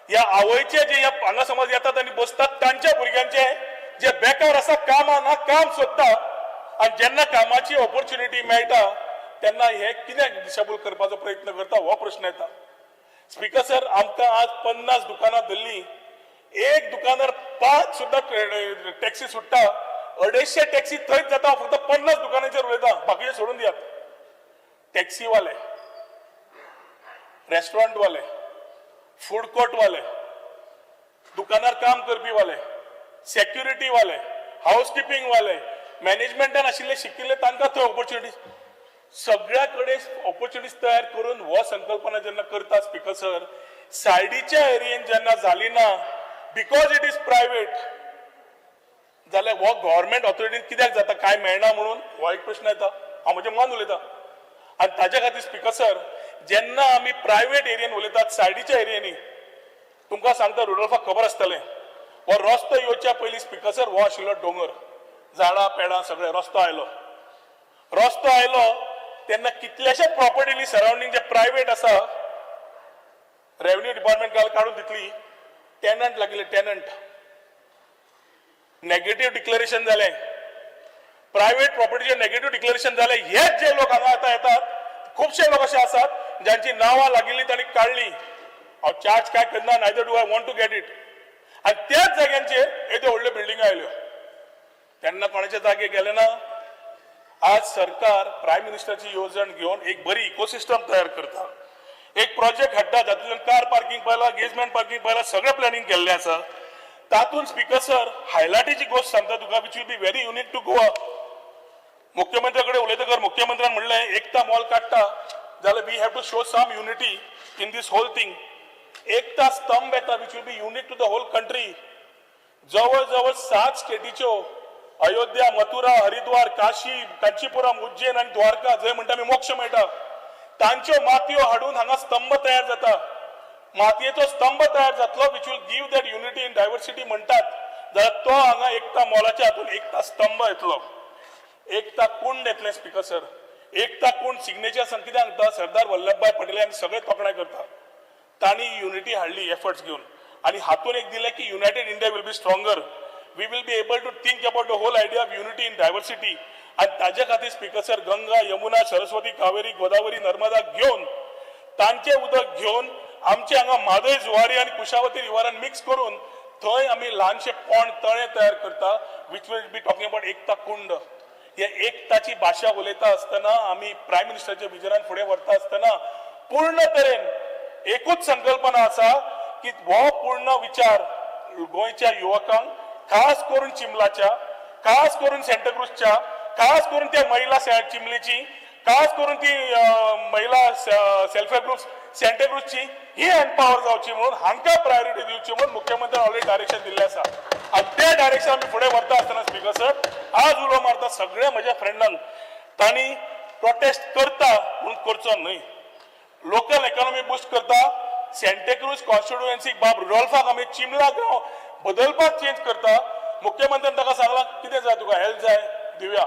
ह्या आवयचे जे हांगा समज येतात आनी बसतात, तांच्या भुरग्यांचे जे बेकार आसा, कामां ना, काम सोदता, आनी जेन्ना कामाची ऑपॉर्च्युनिटी मेळटा तेन्ना हे कित्याक डिसेबल करपाचो प्रयत्न करता, हो प्रश्न येता. स्पीकर सर, आमकां आज 50 दुकानां धरली, एक दुकानार 5 सुद्धा टॅक्सी सुट्टा, 250 टॅक्सी थंयच जाता. फक्त 50 दुकानांचेर उलयता, बाकीचे सोडून दियात. टॅक्सीवाले, रेस्टॉरंट वाले, फूड कोर्ट वाले, दुकानार काम करपी वाले, सेक्युरिटी वाले, हाऊसकीपिंग वाले, मॅनेजमेंटान आशिल्ले शिकिल्ले, तांकां थंय ऑपॉर्च्युनिटी. सगळ्याकडे ऑपॉर्च्युनिटीज तयार करून हो संकल्पना जेन्ना करता स्पीकर सर, सायडीच्या एरियेन जेन्ना जाली ना बिकॉज इट इज प्रायव्हेट जाल्यार हो गव्हर्मेंट ऑथॉरिटीन कित्याक जाता काय मेळना म्हणून हो एक प्रश्न येता. हांव म्हजें मन उलयतां आनी ताज्या खातीर स्पीकर सर जेन्ना आमी प्रायव्हेट एरियेन उलयतात सायडीच्या एरियेनी तुमकां सांगता रुडोल्फाक खबर आसतलें हो रस्तो येवच्या पयलीं स्पीकर सर हो आशिल्लो दोंगर, झाडां पेडां सगळें रस्तो आयलो तेन्ना कितल्याशाच प्रॉपर्टीनी सरावंडींग जे प्रायव्हेट आसा रेव्हेन्यू डिपार्टमेंट काडून दितली, टेनंट लागिल्ले टेनंट नेगेटिव्ह डिक्लेरेशन जालें, प्रायव्हेट प्रॉपर्टीचे नेगेटिव्ह डिक्लेरेशन जालें. हेच जे लोक हांगा आतां येतात खुबशे लोक असे आसात ज्यांची नांवां लागिल्ली तांणी काडली. हांव चार्ज काय करना, neither do I want to get it. आनी त्याच जाग्यांचेर येद्यो व्हडल्यो बिल्डिंगा आयल्यो. तेन्ना कोणाचे जागे गेले ना. आज सरकार प्रायम मिनिस्टरची येवजण घेवन एक बरी इकोसिस्टम तयार करता, एक प्रोजेक्ट हाडटा जातूंतल्यान कार पार्किंग पयला, गेजमेंट पार्किंग पयला सगळें प्लॅनिंग केल्लें आसा. तातूंत स्पीकर सर हायलायटीची गोष्ट सांगता तुका which will be very unique to Goa. मुख्यमंत्री कडेन उलयतकर मुख्यमंत्र्यान म्हणलें एकता मॉल काडटा जाल्यार we have to show some unity in this whole thing. Ekta स्तंभ येता which will be unique to the whole country. जवळ जवळ 7 स्टेटीच्यो अयोध्या, मथुरा, हरिद्वार, काशी, कांचीपुरम, उज्जैन आणि द्वारका जंय म्हणटा आमी मोक्ष मेळटा तांच्यो मातयो हाडून हांगा स्तंभ तयार जाता. मातयेचो स्तंभ तयार जातलो which will give that unity in diversity म्हणटात जाल्यार तो हांगा एकता मॉलाच्या हातून एकता स्तंभ येतलो, एकता कुंड येतले स्पीकर सर. एकता कुंड सिग्नेचर कित्याक सांगता सरदार वल्लभभाई पटेलान सगळे तोखणाय करता. तांणी युनिटी हाडली एफर्ट्स घेवन आनी हातून एक दिलें की United India will be stronger. We will be able to think about the whole idea of unity in diversity. आणि ताज्या खातीर स्पीकर सर गंगा, यमुना, सरस्वती, कावेरी, गोदावरी, नर्मदा घेवन तांचे उदक घेवन आमचे हांगा म्हादय, जुवारी आणि कुशावती रिवरान मिक्स करून थंय आमी ल्हानशे पोंड तळे तयार करता which will be talking about Ekta कुंड. हे एकताची भाशा उलयता आसतना आमी प्रायम मिनिस्टरच्या विजनान फुडें व्हरता आसतना पूर्ण तरेन एकूच संकल्पना आसा की हो पूर्ण विचार गोंयच्या युवकांक खास करून चिमलाच्या, खास करून सेंटाक्रुजच्या, खास करून त्या महिला चिमलीची, खास करून ती महिला सेल्फ हेल्प ग्रुप्स सेंटाक्रुजची ही एम्पावर जावची म्हणून हांकां प्रायोरिटी दिवची म्हणून मुख्यमंत्र्यान ऑलरेडी डायरेक्शन दिल्लें आसा. आनी तें डायरेक्शन आमी फुडें व्हरता आसतना स्पीकर सर आज उलो मारता सगळ्या म्हज्या फ्रेंडांक तांणी प्रोटेस्ट करता म्हणून करचो न्हय. लोकल इकॉनॉमी बुस्ट करता. सेंटाक्रुज कॉन्स्टिट्युएन्सीक बाब रुडोल्फाक आमी चिमला गांव बदलपाक चेंज करता. मुख्यमंत्र्यान ताका सांगलां कितें जाय तुका हेल्थ जाय दिवया,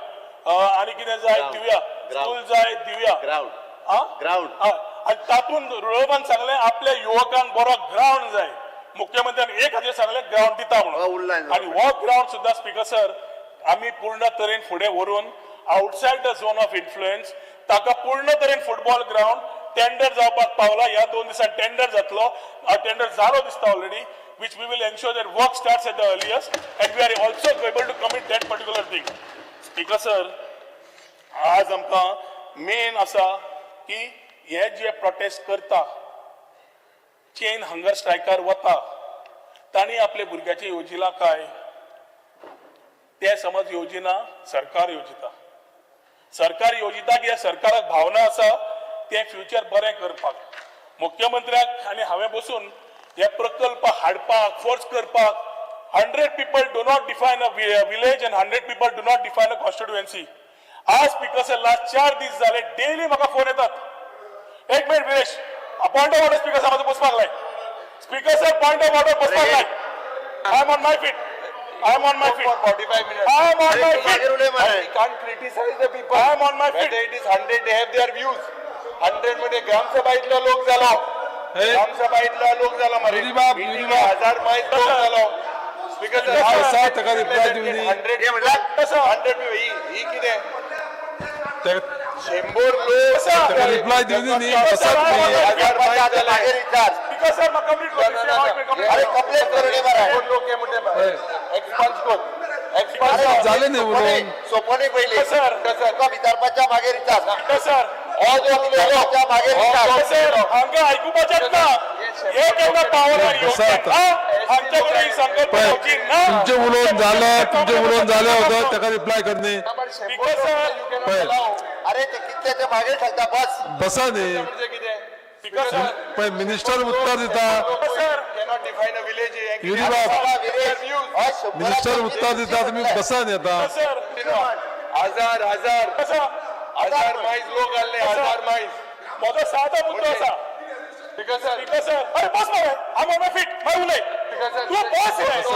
आनी कितें जाय दिवया, स्कूल जाय दिवया, ग्राउंड आनी तातूंत रुडोल्फान सांगलें आपल्या युवकांक बरो ग्राउंड जाय. मुख्यमंत्र्यान 1000 सांगलें ग्राउंड दिता म्हणून. आनी हो ग्राउंड सुद्दां स्पीकर सर आमी पूर्ण तरेन फुडें व्हरून outside the zone of influence ताका पूर्ण तरेन फुटबॉल ग्राउंड टेंडर जावपाक पावला. ह्या 2 दिसांनी टेंडर जातलो. टेंडर जालो दिसता already which we will ensure that work starts at the earliest and we are also able to commit that particular thing. Speaker sir, आज आमकां मेन आसा की हे जे प्रोटेस्ट करता चेन हंगर स्ट्रायकार वता तांणी आपल्या भुरग्याचे येवजिला काय ते समज येवजिना सरकार येवजिता. सरकार येवजिता की सरकाराक भावना आसा ते फ्युचर बरें करपाक. मुख्यमंत्र्याक आनी हांवें बसून हे प्रकल्प हाडपाक फोर्स करपाक 100 people do not define a village and 100 people do not define a constituency. आज स्पीकर सर लास्ट 4 दीस जाले डेली म्हाका फोन येतात. एक minute Viresh point of order speaker साहेब बसपाक लाय. Speaker sir point of order बसपाक लाय. I am on my feet. I am on my feet. 45 minutes. I am on my feet. We can't criticize the people. I am on my feet. Whether it is 100, they have their views. 100 मध्ये ग्रामसभा इथला लोक झाला. ग्रामसभा इथला लोक झाला मरे. 1000 माहीत लोक झाला. स्पीकर सर 100 रिप्लाय दिली. 100 हे म्हणला कसं 100 ही किती 100 लोक रिप्लाय दिली नाही असं 1000 माहीत झाला. स्पीकर सर मग कंप्लीट करू. अरे कंप्लीट करू दे बरं. लोक हे म्हणते एक्सपान्स कोण झाले नाही बोलून सोपणे पहिले सर का विदर्भाच्या मागे रिचार्ज सर मागे सर हांगा आयकुपाचें ना एक एकदा पावर बसा आता. आमच्याकडे ही संकल्पना पण होती ना तुमचे उलोवन झालं होतं त्याका रिप्लाय करणे स्पीकर सर अरे ते कितल्याच्या मागे सांगता बस बसा न्ही स्पीकर सर पण मिनिस्टर उत्तर दिता सर मिनिस्टर उत्तर दिता तुम्ही बसा न्ही आता सर हजार माईज लोक आले हजार माईज माझा साधा मुद्दा असा स्पीकर सर अरे बस मरे आम ऑन फिट मैं उलय तू बस रे तू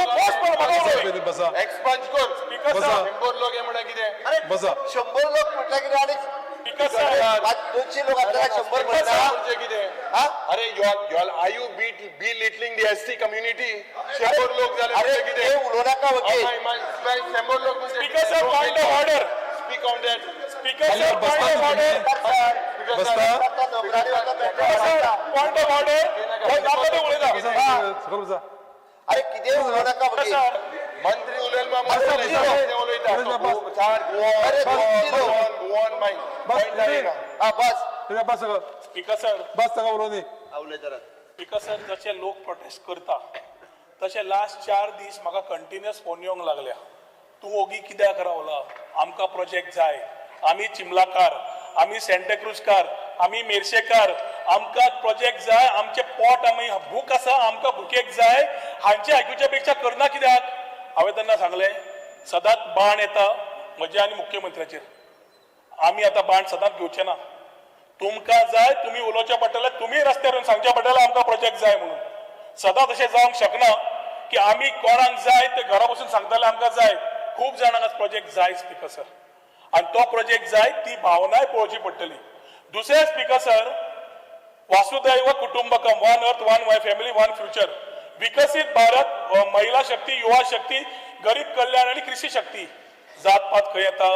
बस पण मला उलय बसा एक्सपांज कर स्पीकर बसा. सर 100 लोक हे म्हणा कितें बसा 100 लोक म्हटलं की आणि स्पीकर सर आज 200 लोक आपल्याला 100 म्हणता म्हणजे कितें अरे y'all are you belittling the ST community 100 लोक झाले अरे म्हणजे ते कितें उलो नका वकील 100 लोक म्हणजे speaker sir point of order speak on that speaker sir point of order point of order दाखवते उलयता सकल बसा अरे किती उलो नका वकील सर मंत्री उलयन मा अरे बस बस सगळं स्पीकर सर बस ताका उलोवनी स्पीकर सर जशे लोक प्रोटेस्ट करता तशे लास्ट 4 दीस म्हाका कंटिन्युअस फोन येवंक लागल्या तूं ओगी कित्याक रावला आमकां प्रोजेक्ट जाय आमी चिमलाकार आमी सेंटाक्रुजकार आमी मेर्शेकार आमकां प्रोजेक्ट जाय आमचे पोट आमी भूक आसा आमकां भुकेक जाय हांचे आयकुच्या पेक्षा करना कित्याक हांवें तेन्ना सांगलें सदांच बाण येता म्हज्या आनी मुख्यमंत्र्याचेर आमी आतां बाण सदांच घेवचे ना तुमकां जाय तुमी उलोवचें पडटलें तुमी रस्त्यार येवन सांगचें पडटलें आमकां प्रोजेक्ट जाय म्हणून सदांच अशें जावंक शकना की आमी कोणाक जाय ते घरा बसून सांगतले आमकां जाय खूब जाणांक आज प्रोजेक्ट जाय स्पीकर सर आनी तो प्रोजेक्ट जाय ती भावनाय पळोवची पडटली दुसरे स्पीकर सर वासुदैव कुटुंबकम one earth one my family one future विकसित भारत महिला शक्ती युवा शक्ती गरीब कल्याण आणि कृषी शक्ती जातपात खंय येता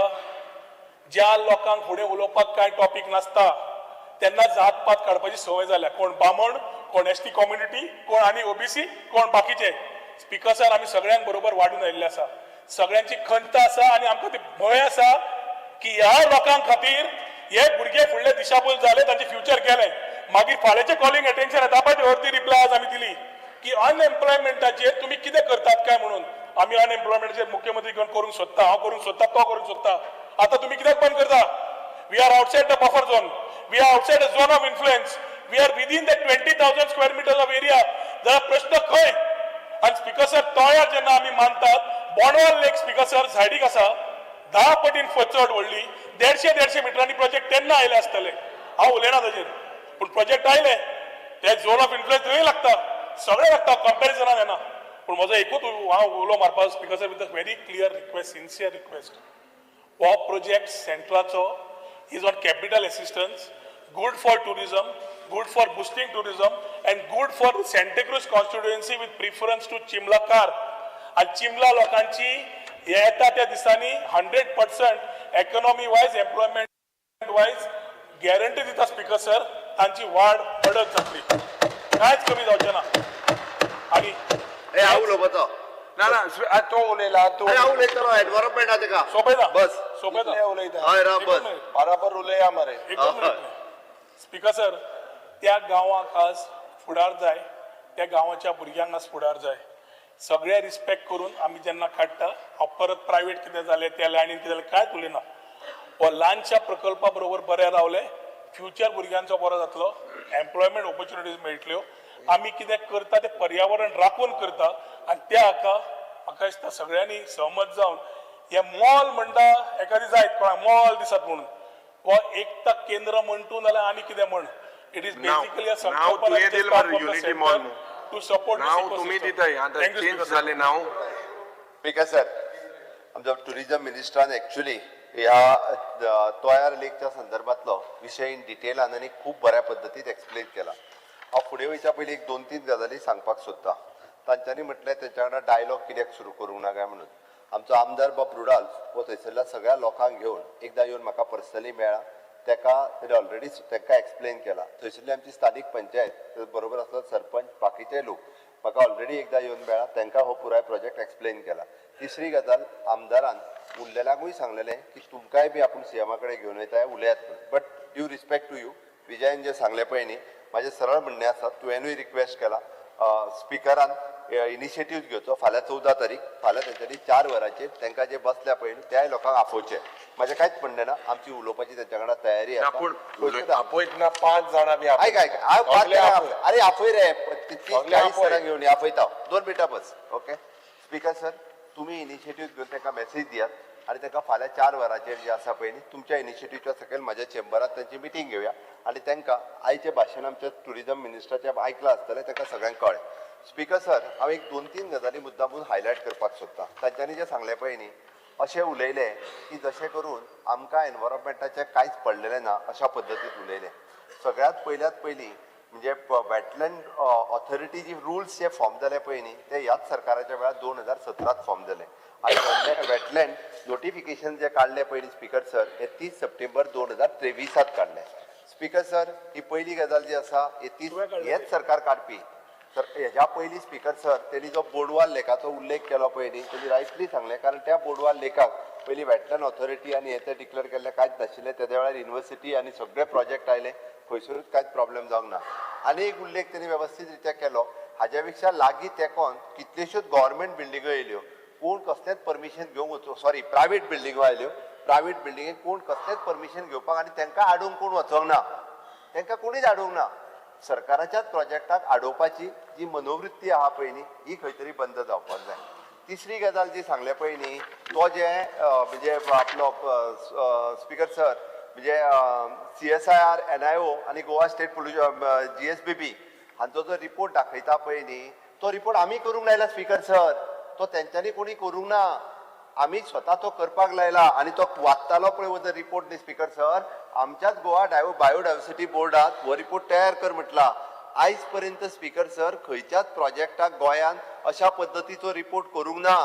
ज्या लोकांक फुडें उलोवपाक कांय टॉपिक नासता तेन्ना जातपात काडपाची संवय जाल्या कोण बामण कोण एसटी कम्युनिटी कोण आनी ओबीसी कोण बाकीचे स्पीकर सर आमी सगळ्यांक बरोबर वाडून आयिल्ले आसा सगळ्यांची खंत आसा आनी आमकां ती भंय आसा की ह्या लोकांक खातीर हे भुरगे फुडले दिशाभूल जाले तांचे फ्युचर गेले मागीर फाल्यांचे कॉलिंग अटेन्शन येता पळय अर्दी रिप्लाय आज आमी दिली की अनएम्प्लॉयमेंटाचेर तुमी कितें करतात काय म्हणून आमी अनएम्प्लॉयमेंटाचेर मुख्यमंत्री घेवन करूंक सोदता हांव करूंक सोदता तो करूंक सोदता आतां तुमी कित्याक बंद करता we are outside the buffer zone we are outside the zone of influence we are within the 20,000 square metres of area जाल्यार प्रश्न खंय आनी स्पीकर सर तळ्यार जेन्ना आमी मानतात बोंडवाल लेक स्पीकर सर सायडीक आसा 10 पटीन चड व्हडली 150 मिटरांनी प्रोजेक्ट तेन्ना आयले आसतले हांव उलयना ताचेर पूण प्रोजेक्ट आयले ते झोन ऑफ इन्फ्लुएन्स थंय लागता सगळे लागता कंपॅरिजनान येना पूण म्हजो एकूच हांव उलो मारपाक speaker sir with a very clear request sincere request हो प्रोजेक्ट सेंट्रलाचो is on capital assistance good for tourism, good for boosting tourism and good for Santacruz constituency with preference to Chimlakar. And Chimla लोकांची येता त्या दिसांनी 100% economy wise, employment wise guarantee दिता speaker sir तांची वाढ पडत जातली कांयच कमी जावचें ना आनी हांव उलोवपाचो ना तो उलयला तो हांव उलयतलो एनवायरमेंट आहा तेका सोंपयता बस सोंपयता उलयता हय राव बस बराबर उलया मरे स्पीकर सर त्या गांवाक आज फुडार जाय त्या गांवाच्या भुरग्यांक आज फुडार जाय सगळे रिस्पेक्ट करून आमी जेन्ना काडटा हांव परत प्रायवेट कितें जालें त्या लायनीन कितें जालें कांयच उलयना हो ल्हानशा प्रकल्पा बरोबर बरें रावले फ्युचर भुरग्यांचो बरो जातलो एम्प्लॉयमेंट ऑपॉर्च्युनिटीज मेळटल्यो आमी कितें करता तें पर्यावरण राखून करता आनी त्या हाका म्हाका दिसता सगळ्यांनी सहमत जावन हे मॉल म्हणटा एखादी जायत कोणाक मॉल दिसत म्हणून वो एकता केंद्र म्हणटू नाल्यार आनी कितें म्हण इट इज बेसिकली अ संकल्पना टू सपोर्ट नाव तुम्ही दिताय आता चेंज झाले नाव स्पीकर सर आमच्या टुरिझम मिनिस्टरान एक्चुअली ह्या तोयार लेकच्या संदर्भातलो विशय इन डिटेलान आनी खूब बऱ्या पद्दतीन एक्सप्लेन केला हांव फुडें वयच्या पयलीं 2-3 गजाली सांगपाक सोदतां तांच्यांनी म्हटलें तेंच्या वांगडा डायलॉग कित्याक सुरू करूंक ना काय म्हणून आमचो आमदार बाब रुडाल वो थंयसरल्या सगळ्या लोकांक घेवन एकदां येवन म्हाका पर्सनली मेळ्ळा तेका ऑलरेडी तेका एक्सप्लेन केला थंयसरली आमची स्थानीक पंचायत बरोबर आसलो सरपंच बाकीचे लोक म्हाका ऑलरेडी एकदां येवन मेळ्ळा तांकां हो पुराय प्रोजेक्ट एक्सप्लेन केला तिसरी गजाल आमदारान उरलेल्यांकूय सांगलेलें की तुमकांय बी आपूण सीएमा कडेन घेवन वयता उलयात but due respect to you विजयान जें सांगलें पळय न्ही माझे सरळ म्हणणे आसा तुवेंनूय रिक्वेस्ट केला स्पिकरान इनिशिएटीव घेवचो फाल्यां 14 तारीख फाल्यां तेंच्यांनी 4 वरांचेर तांकां जे बसल्या पळय त्याय लोकांक आपोवचे म्हजें कांयच म्हणणें ना आमची उलोवपाची तेंच्या वांगडा तयारी आसा पूण आपयतना 5 जाणां बी आयक हांव 5 जाणां अरे आपय रे 40 जाणां घेवन आपयता 2 मिनटां बस ओके स्पीकर सर तुमी इनिशिएटीव घेवन तांकां मेसेज दियात आनी तांकां फाल्यां 4 वरांचेर जे आसा पळय न्ही तुमच्या इनिशिएटीवच्या सकयल म्हाज्या चेंबरांत तांची मिटींग घेवया आनी तांकां आयचें भाशण आमच्या टुरिजम मिनिस्टराचें आयकलां आसतलें तांकां सगळ्यांक कळ्ळें स्पीकर सर हांव एक 2-3 गजाली मुद्दामून हायलायट करपाक सोदतां तांच्यांनी जें सांगलें पळय न्ही अशें उलयलें की जशें करून आमकां एनवायरमेंटाचें कांयच पडलेलें ना अशा पद्दतीन उलयलें सगळ्यांत पयलीं म्हणजे वेटलँड ऑथॉरिटी जी रुल्स जे फॉर्म जाले पळय न्ही ते ह्याच सरकाराच्या वेळार 2017 फॉर्म जाले आनी वेटलँड नोटिफिकेशन जे काडलें पळय न्ही स्पीकर सर हे 30 सप्टेंबर 2023 काडलें स्पीकर सर ही पयली गजाल जी आसा हेच सरकार काडपी सर हेज्या पयलीं स्पीकर सर तेणी जो बोडवाल लेखाचो उल्लेख केलो पळय न्ही तेणी रायटली सांगलें कारण त्या बोडवाल लेखाक पयलीं वेटलँड ऑथॉरिटी आनी हें डिक्लेअर केल्लें कांयच नाशिल्लें तेद्या वेळार युनिवर्सिटी आनी सगळे प्रोजेक्ट आयले खंयसरूच कांयच प्रॉब्लेम जावंक ना आनी एक उल्लेख तेणी वेवस्थीत रित्या केलो हाज्या पेक्षा लागीं तेंकोन कितल्योश्योच गव्हर्मेंट बिल्डिंगो येयल्यो कोण कसलेंच परमिशन घेवंक वचूं सॉरी प्रायवेट बिल्डिंगो आयल्यो प्रायवेट बिल्डिंगेक कोण कसलेंच परमिशन घेवपाक आनी तांकां आडोवंक कोण वचोंक ना तांकां कोणीच आडोवंक ना सरकाराच्याच प्रोजेक्टाक आडोवपाची जी मनोवृत्ती आहा पळय न्ही ही खंय तरी बंद जावपाक जाय तिसरी गजाल जी सांगले पळय न्ही तो जे म्हणजे आपलो स्पीकर सर म्हणजे CSIR NIO आनी गोवा स्टेट पोल्युशन GSBB हांचो जो रिपोर्ट दाखयता पळय न्ही तो रिपोर्ट आमी करूंक लायला स्पीकर सर तो तेंच्यांनी कोणी करूंक ना आमी स्वता तो करपाक लायला आनी तो वाचतालो पळय जो रिपोर्ट न्ही स्पीकर सर आमच्याच गोवा बायोडायवर्सिटी बोर्डात हो रिपोर्ट तयार कर म्हटला आयज पर्यंत स्पीकर सर खंयच्याच प्रोजेक्टाक गोंयान अशा पद्दतीचो रिपोर्ट करूंक ना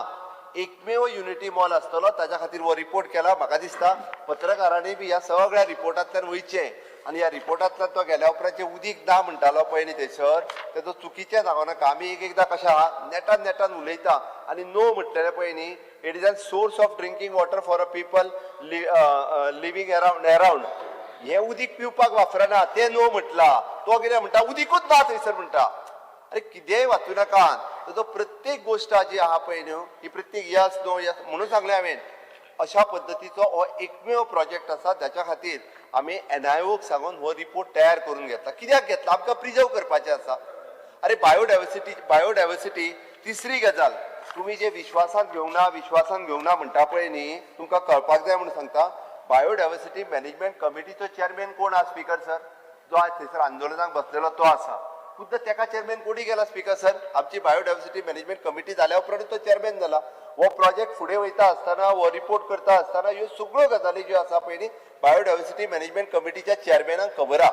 एकमेव युनिटी मॉल आसतलो ताच्या खातीर हो रिपोर्ट केला म्हाका दिसता पत्रकारांनी बी ह्या सगळ्या रिपोर्टांतल्यान वयचें आनी ह्या रिपोर्टांतल्यान तो गेल्या उपरांत उदीक ना म्हणटालो पळय न्ही थंयसर तेजो चुकीचें जावनाका आमी एकदां कशें आहा नेटान उलयता आनी नो म्हटलेलें पळय न्ही it is a source of drinking water for a people living around हें उदीक पिवपाक वापरना तें नो म्हटला तो कितें म्हणटा उदीकूच ना थंयसर म्हणटा अरे कितेंय वाचूं नाका ताजो प्रत्येक गोश्ट जी आहा पळय न्हू ही प्रत्येक यस नो यस म्हणून सांगलें हांवें अशा पद्दतीचो हो एकमेव प्रोजेक्ट आसा जाच्या खातीर आमी NIOक सांगून हो रिपोर्ट तयार करून घेतला कित्याक घेतला आमकां प्रिजर्व करपाचें आसा अरे बायोडायवर्सिटी तिसरी गजाल तुमी जे विश्वासान घेवंक ना म्हणटा पळय न्ही तुमकां कळपाक जाय म्हणून सांगता बायोडायवर्सिटी मॅनेजमेंट कमिटीचो चेअरमॅन कोण आहा स्पीकर सर जो आज थंयसर आंदोलनाक बसलेलो तो आसा खुद्द तेका चेअरमॅन कोणी गेला स्पीकर सर आमची बायोडायवर्सिटी मॅनेजमेंट कमिटी जाल्या उपरांत तो चेअरमॅन जाला हो प्रोजेक्ट फुडें वयता आसतना हो रिपोर्ट करता आसतना ह्यो सगळ्यो गजाली ज्यो आसा पळय न्ही बायोडायवर्सिटी मॅनेजमेंट कमिटीच्या चेअरमॅनाक खबर आहा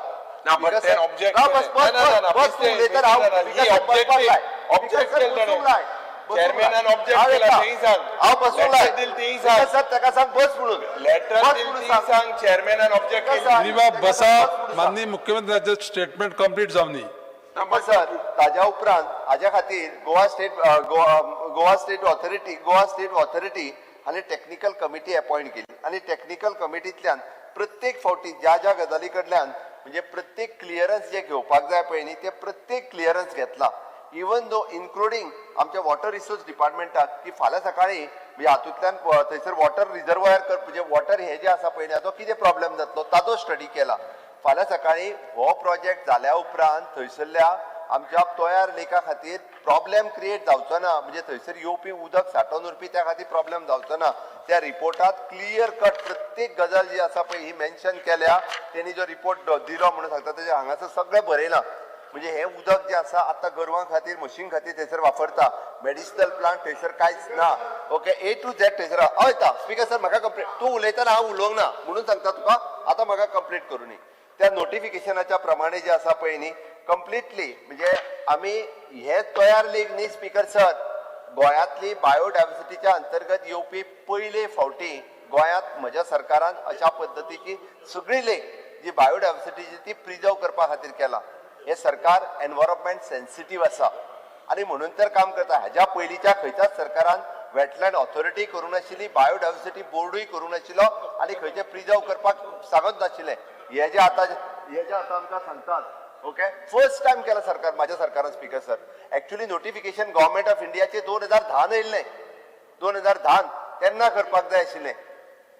चेअरमॅनान ऑब्जेक्ट केला तेही सांग हांव बसूंक लाय सर ताका सांग बस म्हणून लेटर दिल तेही सांग चेअरमॅनान ऑब्जेक्ट केली बाब बसा माननीय मुख्यमंत्र्याचे स्टेटमेंट कंप्लीट जावनी सर ताज्या उपरांत हाज्या खातीर गोवा स्टेट ऑथॉरिटी हांणी टेक्निकल कमिटी अपॉइंट केली आनी टेक्निकल कमिटींतल्यान प्रत्येक फावटी ज्या गजाली कडल्यान म्हणजे प्रत्येक क्लियरन्स जे घेवपाक जाय पळय न्ही ते प्रत्येक क्लियरन्स घेतला इवन दो इन्क्लुडींग आमच्या वॉटर रिसोर्स डिपार्टमेंटाक की फाल्यां सकाळीं म्हणजे हातूंतल्यान थंयसर वॉटर रिजर्वायर म्हणजे वॉटर हे जे आसा पळय न्ही हाचो कितें प्रॉब्लेम जातलो ताचो स्टडी केला फाल्यां सकाळीं हो प्रोजेक्ट जाल्या उपरांत थंयसरल्या आमच्या तोयार लेका खातीर प्रॉब्लेम क्रिएट जावचो ना म्हणजे थंयसर येवपी उदक सांठोवन उरपी त्या खातीर प्रॉब्लेम जावचो ना त्या रिपोर्टात क्लियर कट प्रत्येक गजाल जी आसा पळय ही मेन्शन केल्या तेणी जो रिपोर्ट दिलो म्हणून सांगता तेजे हांगासर सगळें बरयलां म्हणजे हे उदक जे आसा आतां गोरवां खातीर म्हशीं खातीर थंयसर वापरता मेडिसिनल प्लांट थंयसर कांयच ना ओके A to Z थंयसर हयता स्पीकर सर म्हाका कंप्लीट तूं उलयतना हांव उलोवंक ना म्हणून सांगता तुका आतां म्हाका कंप्लीट करूं दी त्या नोटिफिकेशनाच्या प्रमाणे जे आसा पळय न्ही कंप्लिटली म्हणजे आमी हे तयार लेख न्ही स्पीकर सर गोंयांतली बायोडायवर्सिटीच्या अंतर्गत येवपी पयले फावटी गोंयांत म्हज्या सरकारान अशा पद्दतीची सगळी लेख जी बायोडायवर्सिटीची ती प्रिजर्व करपा खातीर केला हे सरकार एनवायरमेंट सेन्सिटीव आसा आनी म्हणून तर काम करता हाज्या पयलींच्या खंयच्याच सरकारान वेटलँड ऑथॉरिटी करूं नाशिल्ली बायोडायवर्सिटी बोर्डूय करूं नाशिल्लो आनी खंयचे प्रिजर्व करपाक सांगत नाशिल्ले हे जे आतां आमकां सांगतात ओके फर्स्ट टाइम केला सरकार माझ्या सरकारान speaker sir actually notification government of इंडियाचे 2010 येयल्लें 2010 तेन्ना करपाक जाय आशिल्लें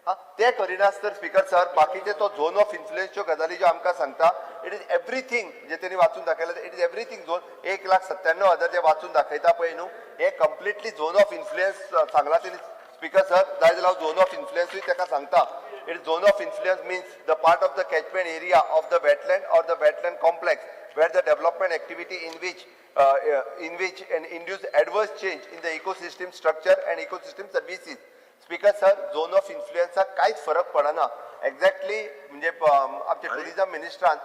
हा ते करिनास तर स्पीकर सर बाकीचे तो झोन ऑफ इन्फ्लुएन्सच्यो गजाली ज्यो आमकां सांगता इट इज एवरीथिंग जे तेणी वाचून दाखयलें इट इज एवरीथिंग झोन 1,97,000 जे वाचून दाखयता पळय न्हू हे कंप्लिटली झोन ऑफ इन्फ्लुएन्स सांगला तेणी स्पीकर सर जाय जाल्यार झोन ऑफ इन्फ्लुएन्सूय ताका सांगता it zone of influence means the part of the catchment area of the wetland or the wetland complex where the development activity in which and induce adverse change in the ecosystem structure and ecosystem services. Speaker sir zone of इन्फ्लुएन्साक कांयच फरक पडना exactly म्हणजे आमचे tourism मिनिस्ट्रान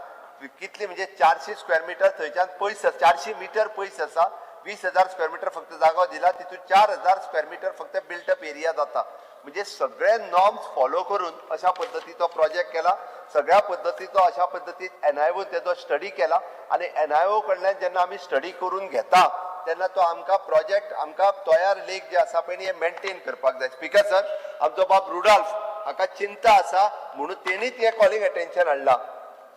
कितली म्हणजे 400 square metre थंयच्यान पयस 400 मिटर पयस आसा 20,000 स्क्वेअर मिटर फक्त जागो दिला तितून 4,000 स्क्वेअर मिटर फक्त बिल्टअप एरिया जाता म्हणजे सगळे नॉर्म्स फॉलो करून अशा पद्दतीचो प्रोजेक्ट केला सगळ्या पद्दतीचो अशा पद्दतीन एनआयओ तेजो स्टडी केला आणि एनआयओ कडल्यान जेन्ना आमी स्टडी करून घेता तेन्ना तो आमकां प्रोजेक्ट आमकां तयार लेक जे आसा पळय हे मेंटेन करपाक जाय स्पीकर सर आमचो बाब रुडॉल्फ हाका चिंता आसा म्हणून तेणीच हे कॉलिंग अटेन्शन हाडला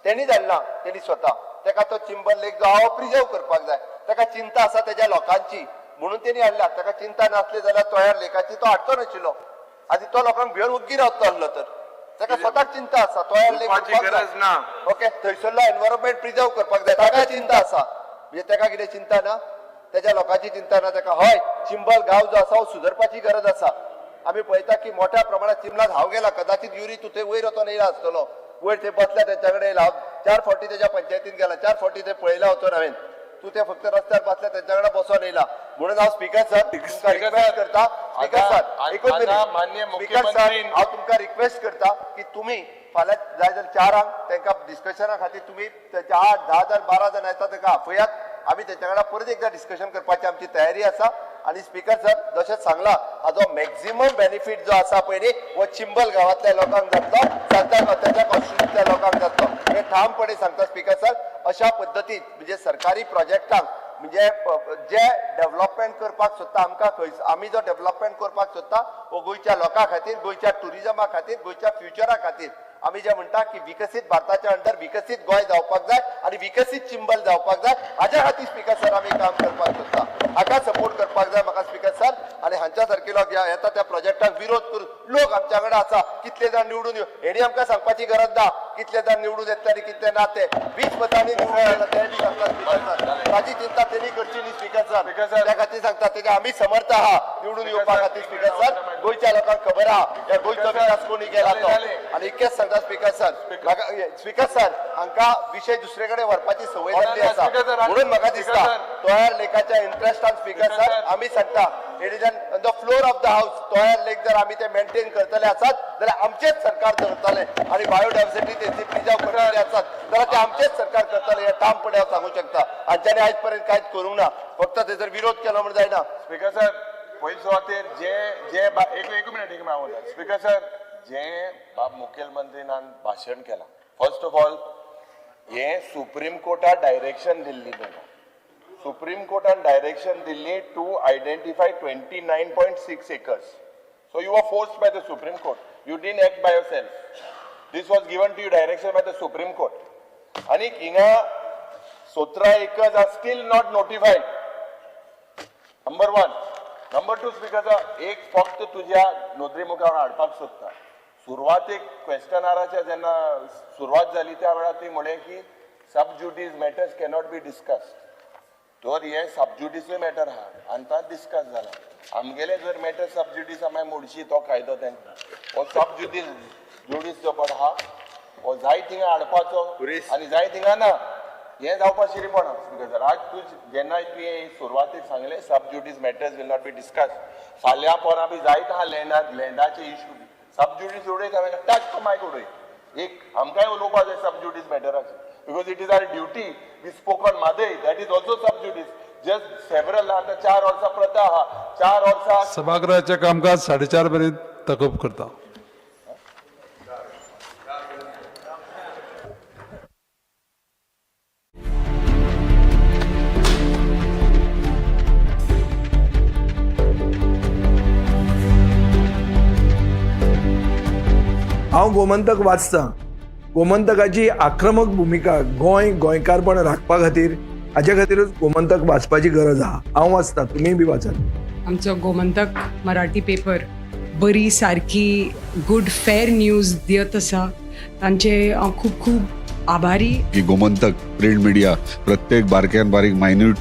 तेणीच हाडला तेणी स्वता ताका तो चिंबल लेक जो हांव प्रिजर्व करपाक जाय ताका चिंता आसा तेज्या लोकांची म्हणून तेणी हाडला ताका चिंता नासली जाल्यार तयार लेकाची तो हाडचो नाशिल्लो आनी तो लोकांक भिवन उग्गी रावता आसलो तर ताका स्वताक चिंता आसा तयार लेक गरज ना ओके थंयसरलो एनवायरमेंट प्रिजर्व करपाक जाय ताका चिंता आसा म्हणजे ताका कितें चिंता ना त्याच्या लोकांची चिंता ना ताका हय चिंबल गांव जो आसा सुदरपाची गरज आसा आमी पळयता की मोठ्या प्रमाणात चिंबलात हांव गेला कदाचित युरी तूं थंय वयर वचोन येयला आसतलो वयर थंय बसल्या तेंच्या कडेन येयला 4 फावटी तेज्या पंचायतीन गेला 4 फावटी थंय पळयला वचोन हांवें तूं ते फक्त रस्त्यार बसल्या तेंच्या कडेन बसोन येयला म्हणून हांव स्पीकर सर तुमकां रिक्वेस्ट करता स्पीकर सर एकूच स्पीकर सर हांव तुमकां रिक्वेस्ट करता की तुमी फाल्यां जाय जाल्यार 4 तांकां डिस्कशना खातीर तुमी तेंच्या 8, 10 जण 12 जण येता ताका आपयात आम्ही त्याच्या वांगडा परत एकदा डिस्कशन करपाची आमची तयारी आसा आणि स्पीकर सर जशें सांगला हाजो मॅक्झिमम बेनिफीट जो आसा पळय न्ही हो चिंबल गांवांतल्या लोकांक जातलो सांगता त्याच्या कॉन्स्टिट्युएंसीतल्या लोकांक जातलो हे ठामपणे सांगता स्पीकर सर अशा पद्दतीन म्हणजे सरकारी प्रोजेक्टांक म्हणजे जे डेव्हलपमेंट करपाक सोदता आमकां आमी जो डेव्हलपमेंट करपाक सोदता हो गोंयच्या लोकां खातीर गोंयच्या टुरिजमा खातीर गोंयच्या फ्युचरा खातीर आमी जे म्हणटा की विकसीत भारताच्या अंडर विकसीत गोंय जावपाक जाय आणि विकसीत चिंबल जावपाक जाय हाच्या खातीर स्पीकर सर आमी काम करपाक सोदता हाका सपोर्ट करपाक जाय म्हाका स्पीकर सर आणि हांच्या सारके लोक येता त्या प्रोजेक्टाक विरोध करून लोक आमच्या कडेन आसा कितले जाण निवडून येव हेणी आमकां सांगपाची गरज ना कितले जाण निवडून येतले आनी कितले ना ते 20 मतांनी निवडून येयला ते बी सांगता स्पीकर सर ताची चिंता तेणी करची न्ही स्पीकर सर त्या खातीर सांगता तेजे आमी समर्थ आहा निवडून येवपा खातीर स्पीकर सर गोंयच्या लोकांक खबर आहा ह्या गोंयचो विकास कोणी केला तो आणि इतकेच सांगता स्पीकर सर स्पीकर सर हांकां विशय दुसरे कडेन व्हरपाची संवय जाल्ली आसा म्हणून म्हाका दिसता तयार लेकाच्या इंट्रस्टान स्पीकर सर आमी सांगता it is on the floor of the house तयार लेक जर आमी ते मेंटेन करतले आसात जाल्यार आमचेच सरकार धरतले आणि बायोडायव्हर्सिटी तेची प्रिजर्व करतले आसात जाल्यार ते आमचेच सरकार करतले हे ठामपणे हांव सांगू शकता हांच्यानी आयज पर्यंत कांयच करूंक ना फक्त तेजर विरोध केलो म्हण जायना स्पीकर सर पयली सुवातेर जे एक मिनिट स्पीकर सर जे बाब मुखेलमंत्रीनान भाशण केला फर्स्ट ऑफ ऑल हे सुप्रीम कोर्टान डायरेक्शन दिल्ली तेका सुप्रीम कोर्टान डायरेक्शन दिल्ली to identify 29.6 acres. So you were forced by the Supreme Court. You didn't act by yourself. This was given to you direction by the Supreme Court. आणि हिंगा 17 acres are still not notified. Number 1. Number 2 speaker एक फक्त तुझ्या नोंदणी मुखार हाडपाक सोदता सुरवातेक क्वेश्चनाराच्या जेन्ना सुरवात जाली त्या वेळार ती म्हणे की सब judice matters cannot be discussed तर हे सब ज्युडिसूय मॅटर आहा आतां डिस्कस जाला आमगेले जर मॅटर सब ज्युडिस आमी मोडशी तो कायदो तेंका हो सब ज्युडिस जो पड आहा हो जाय थिंगा हाडपाचो आनी जाय थिंगा ना हे जावपा शिरीपणा स्पीकर आज तूं जेन्ना तुवें सुरवातेक सांगलें sub judice matters will not be discuss फाल्यां पोरां बी जायत आहा लँडाचे इश्यू सब ज्युडिस उडयता हांवें टच तो मायक उडय एक आमकांय उलोवपा जाय सब ज्युडिस मॅटराचेर because it is our duty we spoken मादय that is also sub judice just several आतां 4 वर्सां प्रथा आहा 4 वर्सां सभागृहाचे कामकाज 4:30 पर्यंत तकब करता हांव गोमंतक वाचतां गोमंतकाची आक्रमक भूमिका गोंयकारपण राखपा खातीर हाचे खातीरच गोमंतक वाचपाची गरज आहा. हांव वाचता, तुमीय बी वाचात. आमचो गोमंतक मराठी पेपर बरी सारकी गुड फेर न्यूज दियत आसा. तांचे खूब खूब आभारी. की गोमंतक प्रिंट मीडिया प्रत्येक बारक्यान बारीक मायन्युटली